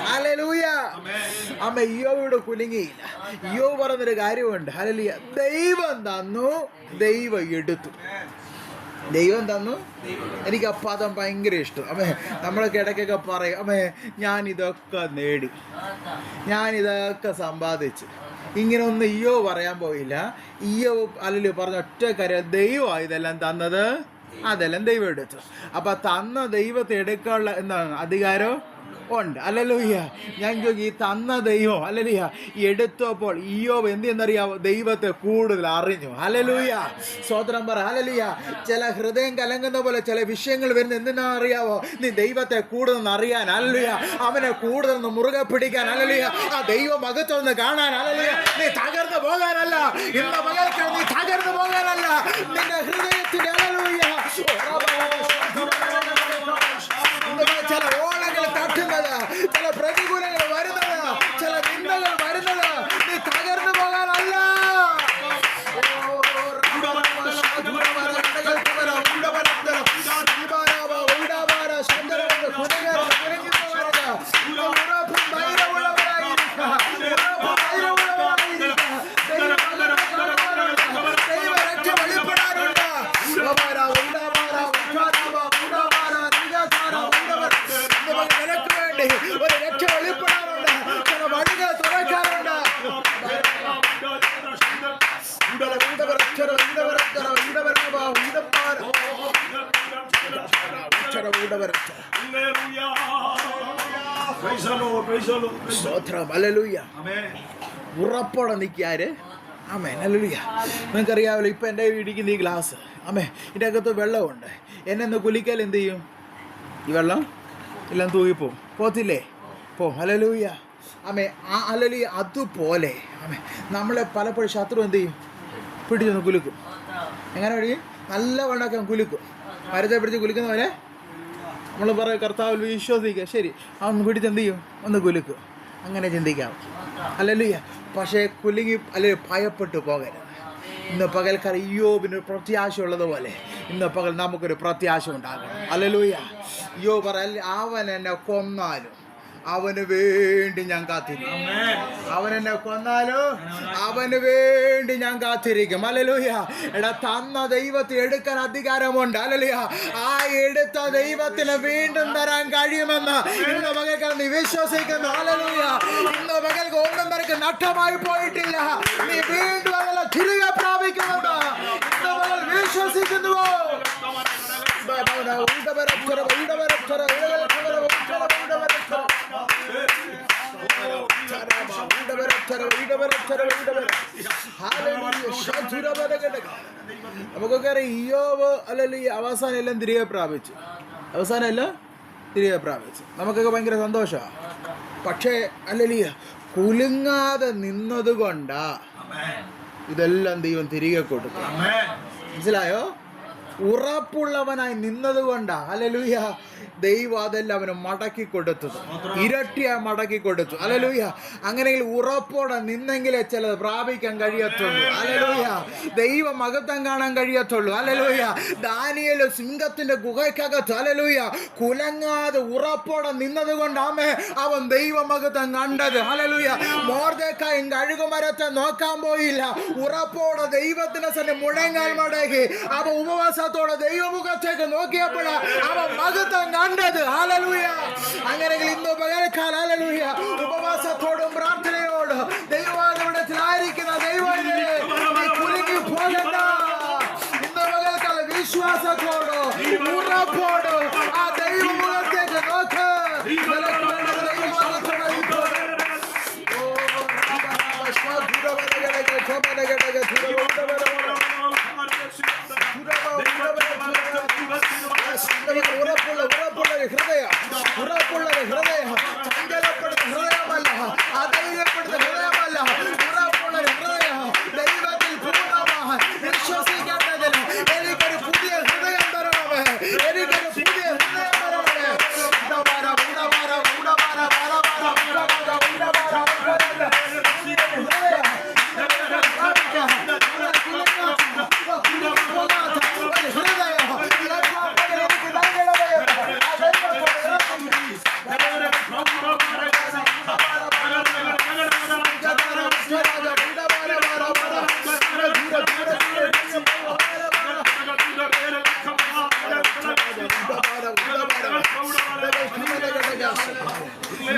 ഹല്ലേലൂയ. അമ്മ ഇയ്യോബോട് കുലുങ്ങിയില്ല. ഇയ്യോബ് പറഞ്ഞൊരു കാര്യമുണ്ട്. ഹല്ലേലൂയ. ദൈവം തന്നു, ദൈവം എടുത്തു. ദൈവം തന്നു. എനിക്ക് ആ പദം ഭയങ്കര ഇഷ്ടം. അമ്മേ നമ്മളൊക്കെ ഇടയ്ക്കൊക്കെ പറയും, അമ്മേ ഞാനിതൊക്കെ നേടി, ഞാനിതൊക്കെ സമ്പാദിച്ചു. ഇങ്ങനെ ഒന്നും ഇയ്യോബ് പറയാൻ പോയില്ല. ഇയ്യോബ് ഹല്ലേലൂയ പറഞ്ഞ ഒറ്റ കാര്യം, ദൈവമാണ് ഇതെല്ലാം തന്നത്, അതെല്ലാം ദൈവം എടുത്തു. അപ്പം തന്ന ദൈവത്തെ എടുക്കാനുള്ള എന്താണ് അധികാരം ഉണ്ട്. ഹല്ലേലൂയ. ഞാൻ ചോദിക്കും, ഈ തന്ന ദൈവം ഹല്ലേലൂയ എടുത്തപ്പോൾ ഇയ്യോബ് എന്തെന്നറിയാമോ? ദൈവത്തെ കൂടുതൽ അറിഞ്ഞു. ഹല്ലേലൂയ. സ്വതന്ത്രം പറ. ഹല്ലേലൂയ. ചില ഹൃദയം കലങ്ങുന്ന പോലെ ചില വിഷയങ്ങൾ വരുന്ന എന്തിനാ അറിയാവോ? നീ ദൈവത്തെ കൂടുതൽ അറിയാൻ. ഹല്ലേലൂയ. അവനെ കൂടുതൽ മുറുകെ പിടിക്കാൻ. ഹല്ലേലൂയ. ആ ദൈവ മഹത്വം കാണാൻ. ഹല്ലേലൂയ. നീ തകർന്നു പോകാനല്ല, ഇന്ന് മകൾക്ക് നീ തകർന്നു പോകാനല്ല, നിന്റെ ഹൃദയത്തിന്റെ ഹല്ലേലൂയ ചില ഓളങ്ങൾ തട്ടുന്നത്, ചില പ്രതികൂലങ്ങൾ വരുന്നത്, ചില നിന്ദകൾ വരുന്നത് നീ തകർന്നു പോകാനല്ല. ഒരു രക്ഷ വെളിപ്പെടാറുണ്ട്, ചില വഴികൾ തുറക്കാറുണ്ട്. ഉറപ്പോടെ നിൽക്കാര്. ആമേൻ. ഹല്ലേലൂയ. നിങ്ങൾക്കറിയാമല്ലോ, ഇപ്പം എൻ്റെ ഇടിക്കുന്ന ഈ ഗ്ലാസ്, ആമേ ഇതിൻ്റെ അകത്ത് വെള്ളമുണ്ട്. എന്നെ ഒന്ന് കുലിക്കാൽ എന്ത് ചെയ്യും? ഈ വെള്ളം എല്ലാം തൂങ്ങിപ്പോവും. പോത്തില്ലേ? പോവും. ഹല്ലേലൂയ. ആമേ. ആ ഹല്ലേലൂയ. അതുപോലെ ആമേ നമ്മളെ പലപ്പോഴും ശത്രു എന്ത് ചെയ്യും? പിടിച്ചൊന്ന് കുലുക്കും. എങ്ങനെ പിടിക്കും? നല്ല വണ്ണമൊക്കെ കുലുക്കും. മരത്തെ പിടിച്ച് കുലുക്കുന്നവരെ നമ്മൾ പറയും കർത്താവിൽ വിശ്വസിക്കുക. ശരി, അവൻ പിടിച്ച് എന്ത് ചെയ്യും? ഒന്ന് കുലുക്കും. അങ്ങനെ ചിന്തിക്കാം. ഹല്ലേലൂയ. പക്ഷേ കുലുങ്ങി അല്ലെങ്കിൽ ഭയപ്പെട്ടു പോകരുത്. ഇന്ന് പകൽക്കാർ ഇയ്യോബിന് പ്രത്യാശ ഉള്ളതുപോലെ ഇന്ന് പകൽ നമുക്കൊരു പ്രത്യാശ ഉണ്ടാകണം. ഹല്ലേലൂയ. ഇയ്യോബ് പറ, അവൻ എന്നെ കൊന്നാലും അവന് വേണ്ടി ഞാൻ കാത്തിരിക്കും. അവൻ എന്നെ കൊന്നാലോ അവന് വേണ്ടി ഞാൻ കാത്തിരിക്കും. ഹല്ലേലൂയ. എടാ, തന്ന ദൈവത്തെ എടുക്കാൻ അധികാരമുണ്ട്. ഹല്ലേലൂയ. ആ എടുത്ത ദൈവത്തിന് വീണ്ടും തരാൻ കഴിയുമെന്ന് ഇന്ന് മകൾക്ക് നീ വിശ്വസിക്കുന്നു. ഹല്ലേലൂയ. ഇന്ന് മകൾക്ക് ഒന്നും നിനക്ക് നഷ്ടമായി പോയിട്ടില്ല. നീ വീണ്ടും അതെല്ലാം തിരികെ പ്രാപിക്കുന്നുണ്ട്. ഇന്ന് മകൾ വിശ്വസിക്കുന്നുവോ? നമുക്കൊക്കെ അറിയാം, ഇയ്യോബ് അല്ലെങ്കിൽ അവസാനം എല്ലാം തിരികെ പ്രാപിച്ചു. നമുക്കൊക്കെ ഭയങ്കര സന്തോഷമാണ്. പക്ഷേ അല്ലല്ല, കുലുങ്ങാതെ നിന്നത് കൊണ്ടാ ഇതെല്ലാം ദൈവം തിരികെ കൊടുക്കും. മനസ്സിലായോ? ഉറപ്പുള്ളവനായി നിന്നത് കൊണ്ടാ ഹല്ലേലൂയ ദൈവം അതെല്ലാം അവന് മടക്കി കൊടുത്തത്, ഇരട്ടിയായി മടക്കി കൊടുത്തു. ഹല്ലേലൂയ. അങ്ങനെയെങ്കിൽ ഉറപ്പോടെ നിന്നെങ്കിലേ ചിലത് പ്രാപിക്കാൻ കഴിയത്തുള്ളൂ. ഹല്ലേലൂയ. ദൈവ മഹത്വം കാണാൻ കഴിയത്തുള്ളൂ. ഹല്ലേലൂയ. ദാനിയേൽ സിംഹത്തിന്റെ ഗുഹയ്ക്കകത്ത് ഹല്ലേലൂയ കുലങ്ങാതെ ഉറപ്പോടെ നിന്നത് കൊണ്ടാമേ അവൻ ദൈവ മഹത്വം കണ്ടത്. ഹല്ലേലൂയ. മൊർദെഖായി കഴുകുമരത്തെ നോക്കാൻ പോയില്ല. ഉറപ്പോടെ ദൈവത്തിന്റെ സന്നിധി മുഴങ്ങാൽ മടങ്ങി അവൻ ഉപവാസത്തോടെ ദൈവമുഖത്തേക്ക് നോക്കിയപ്പോൾ അവൻ മഹത്വം കണ്ടത്. ഹല്ലേലൂയ. അങ്ങനെയെങ്കിൽ ഇന്ന് പകൽക്കാലം ഹല്ലേലൂയ ഉപവാസത്തോടും പ്രാർത്ഥനയോടും ദൈവത്തിലായിരിക്കുന്ന ദൈവത്തിനെ കുലുങ്ങി പോകണ്ട. ഇന്ന് പകൽക്കാലം വിശ്വാസത്തോടോ ഉറപ്പോടോ ആ ദൈവമുഖത്തേക്ക് നോക്ക്. ഉറപ്പുള്ള ഹൃദയ ചഞ്ചലപ്പെടുന്ന ഹൃദയമല്ല, അധൈര്യപ്പെടുന്ന ഹൃദയമല്ല, ഉറപ്പുള്ള ഹൃദയ ദൈവത്തിൽ പൂർണ്ണമായി വിശ്വസിക്കേണ്ടതിന് എനിക്കൊരു പുതിയ ഹൃദയം തരണമേ, എനിക്കൊരു പുതിയ ഹൃദയം തരണമേ.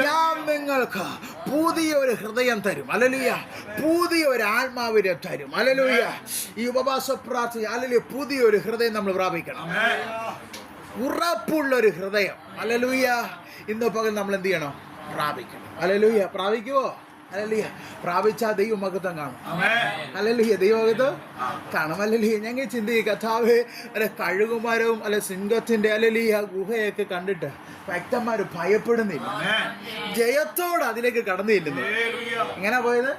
ഞാൻ നിങ്ങൾക്ക് പുതിയൊരു ഹൃദയം തരും. ഹല്ലേലൂയ. പുതിയൊരു ആത്മാവിനെ തരും. ഹല്ലേലൂയ. ഈ ഉപവാസ പ്രാർത്ഥന ഹല്ലേലൂയ പുതിയൊരു ഹൃദയം നമ്മൾ പ്രാപിക്കണം. ഉറപ്പുള്ളൊരു ഹൃദയം. ഹല്ലേലൂയ. ഇന്ന് പകൽ നമ്മൾ എന്ത് ചെയ്യണം? പ്രാപിക്കണം. ഹല്ലേലൂയ. പ്രാപിക്കുവോ? ഹല്ലേലൂയ. പ്രാപിച്ചാൽ ദൈവമഹത്വം കാണും. ഹല്ലേലൂയ. ദൈവമഹത്വം കാണും. ഹല്ലേലൂയ. ഞങ്ങൾ ചിന്തിക്കുക, കർത്താവേ അല്ലെ കഴുകുമരവും അല്ലെ സിംഹത്തിന്റെ ഹല്ലേലൂയ ഗുഹയൊക്കെ കണ്ടിട്ട് ഭക്തന്മാർ ഭയപ്പെടുന്നില്ല, ജയത്തോടെ അതിലേക്ക് കടന്നു ചെല്ലുന്നു. എങ്ങനെ പോയത്?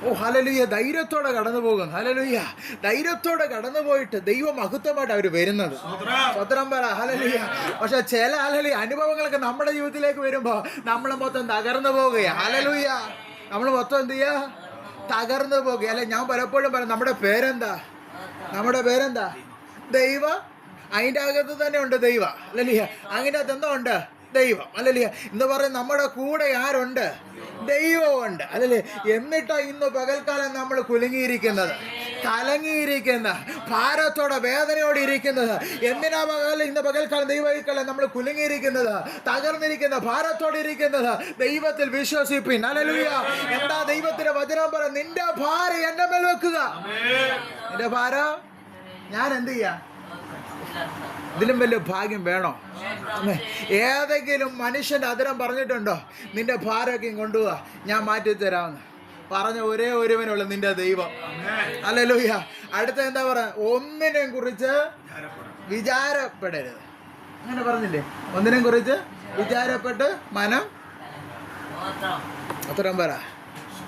ഓ ഹല്ലേലൂയ. ധൈര്യത്തോടെ കടന്നു പോകും. ഹല്ലേലൂയ. ധൈര്യത്തോടെ കടന്നു പോയിട്ട് ദൈവമഹത്വമായിട്ട് അവർ വരുന്നത്. സ്വത്രം പറ. ഹല്ലേലൂയ. പക്ഷെ ചില ഹല്ലേലൂയ അനുഭവങ്ങളൊക്കെ നമ്മുടെ ജീവിതത്തിലേക്ക് വരുമ്പോൾ നമ്മൾ മൊത്തം തകർന്നു പോവുകയാണ്. ഹല്ലേലൂയ. നമ്മൾ മൊത്തം എന്ത് ചെയ്യുക? തകർന്നു പോകുക. അല്ലെ ഞാൻ പലപ്പോഴും പറയും, നമ്മുടെ പേരെന്താ? ദൈവ. അതിൻ്റെ അകത്ത് തന്നെ ഉണ്ട് ദൈവ. ഹല്ലേലൂയ. അതിൻ്റെ അകത്ത് എന്തോ ഉണ്ട്? ദൈവം. ഹല്ലേലൂയ. എന്ന് പറയും നമ്മുടെ കൂടെ ആരുണ്ട്? ദൈവമുണ്ട്. അതല്ലേ? എന്നിട്ടാ ഇന്ന് പകൽക്കാലം നമ്മൾ കുലുങ്ങിയിരിക്കുന്നത്, കലങ്ങിയിരിക്കുന്ന, ഭാരത്തോടെ വേദനയോടെ ഇരിക്കുന്നത്. എന്തിനാ ഇന്ന് പകൽക്കാലം ദൈവക്കാലം നമ്മൾ കുലുങ്ങിയിരിക്കുന്നത്, തകർന്നിരിക്കുന്ന, ഭാരത്തോടെ ഇരിക്കുന്നത്? ദൈവത്തിൽ വിശ്വസിപ്പിൻ. ഹല്ലേലൂയ. എന്താ ദൈവത്തിന്റെ വചനം പറ? നിന്റെ ഭാരം എന്റെ മേൽ വെക്കുക. നിന്റെ ഭാരം ഞാൻ എന്ത് ചെയ്യാം? ഇതിലും വലിയ ഭാഗ്യം വേണോ? ഏതെങ്കിലും മനുഷ്യന്റെ അതിരം പറഞ്ഞിട്ടുണ്ടോ നിന്റെ ഭാരമൊക്കെ കൊണ്ടുപോവാ ഞാൻ മാറ്റിത്തരാമെന്ന്? പറഞ്ഞ ഒരേ ഒരുവനുള്ള നിന്റെ ദൈവം. ഹല്ലേലൂയ. അടുത്ത എന്താ പറയാ? ഒന്നിനെ കുറിച്ച് വിചാരപ്പെടരുത്. അങ്ങനെ പറഞ്ഞില്ലേ? ഒന്നിനെ കുറിച്ച് വിചാരപ്പെട്ട് മനം അത്തരം പറ.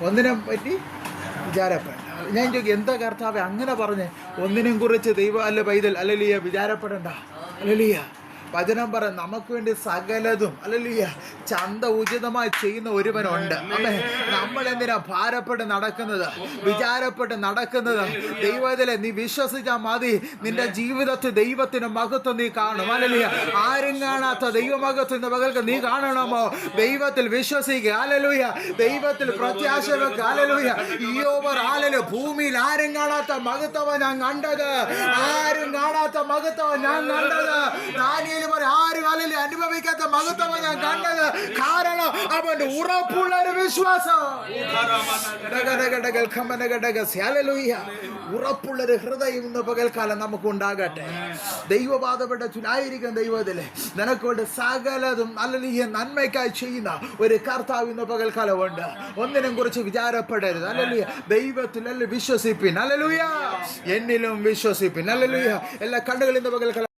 ഒന്നിനെ പറ്റി വിചാരപ്പെട. ഞാൻ ചോദിക്കും, എന്താ കർത്താവേ അങ്ങനെ പറഞ്ഞ്? ഒന്നിനെ കുറിച്ച് ദൈവം അല്ല പൈതൽ ഹല്ലേലൂയ വിചാരപ്പെടണ്ട. ഹല്ലേലൂയ. വചനം പറ നമുക്ക് വേണ്ടി സകലതും ഹല്ലേലൂയ ചന്ത ഉചിതമായി ചെയ്യുന്ന ഒരുവനുണ്ട്. ആമേൻ. നമ്മൾ എന്തിനാ ഭാരപ്പെട്ട് നടക്കുന്നത്, വിചാരപ്പെട്ട് നടക്കുന്നത്? ദൈവത്തിലെ നീ വിശ്വസിച്ചാൽ മതി, നിന്റെ ജീവിതത്തിൽ ദൈവത്തിന്റെ മഹത്വം നീ കാണും. ഹല്ലേലൂയ. ആരും കാണാത്ത ദൈവമഹത്വം ഇന്ന് പകൽക്ക് നീ കാണണമോ? ദൈവത്തിൽ വിശ്വസിക്കുക. ഹല്ലേലൂയ. ദൈവത്തിൽ പ്രത്യാശ വെക്കുക. ഹല്ലേലൂയ. ഇയ്യോബ് ഹല്ലേലൂയ ഭൂമിയിൽ ആരും കാണാത്ത മഹത്വം ഞാൻ കണ്ടത്, ആരും കാണാത്ത മഹത്വം ഞാൻ കണ്ടത്. ദാനിയേൽ പറയും ആരും ഹല്ലേലൂയ അനുഭവിക്കാത്ത മഹത്വം ഞാൻ കണ്ടത്. കാരണം അവന്റെ ഉറപ്പുള്ള ഒരു വിശ്വാസം, ഉറപ്പുള്ളൊരു ഹൃദയം ഇന്ന് പകൽക്കാലം നമുക്ക് ഉണ്ടാകട്ടെ. ദൈവപാദപീഠത്തിലായിരിക്കും ദൈവത്തിലെ നിനക്കൊണ്ട് സകലതും ഹല്ലേലൂയ നന്മയ്ക്കായി ചെയ്യുന്ന ഒരു കർത്താവ് ഇന്ന് പകൽക്കാലം ഉണ്ട്. ഒന്നിനും കുറിച്ച് വിചാരപ്പെടരുത്. ഹല്ലേലൂയ. ദൈവത്തിൽ വിശ്വസിപ്പിൻ. ഹല്ലേലൂയ. എന്നിലും വിശ്വസിപ്പിൻ. ഹല്ലേലൂയ. എല്ലാ കണ്ണുകളും ഇന്ന് പകൽക്കാലം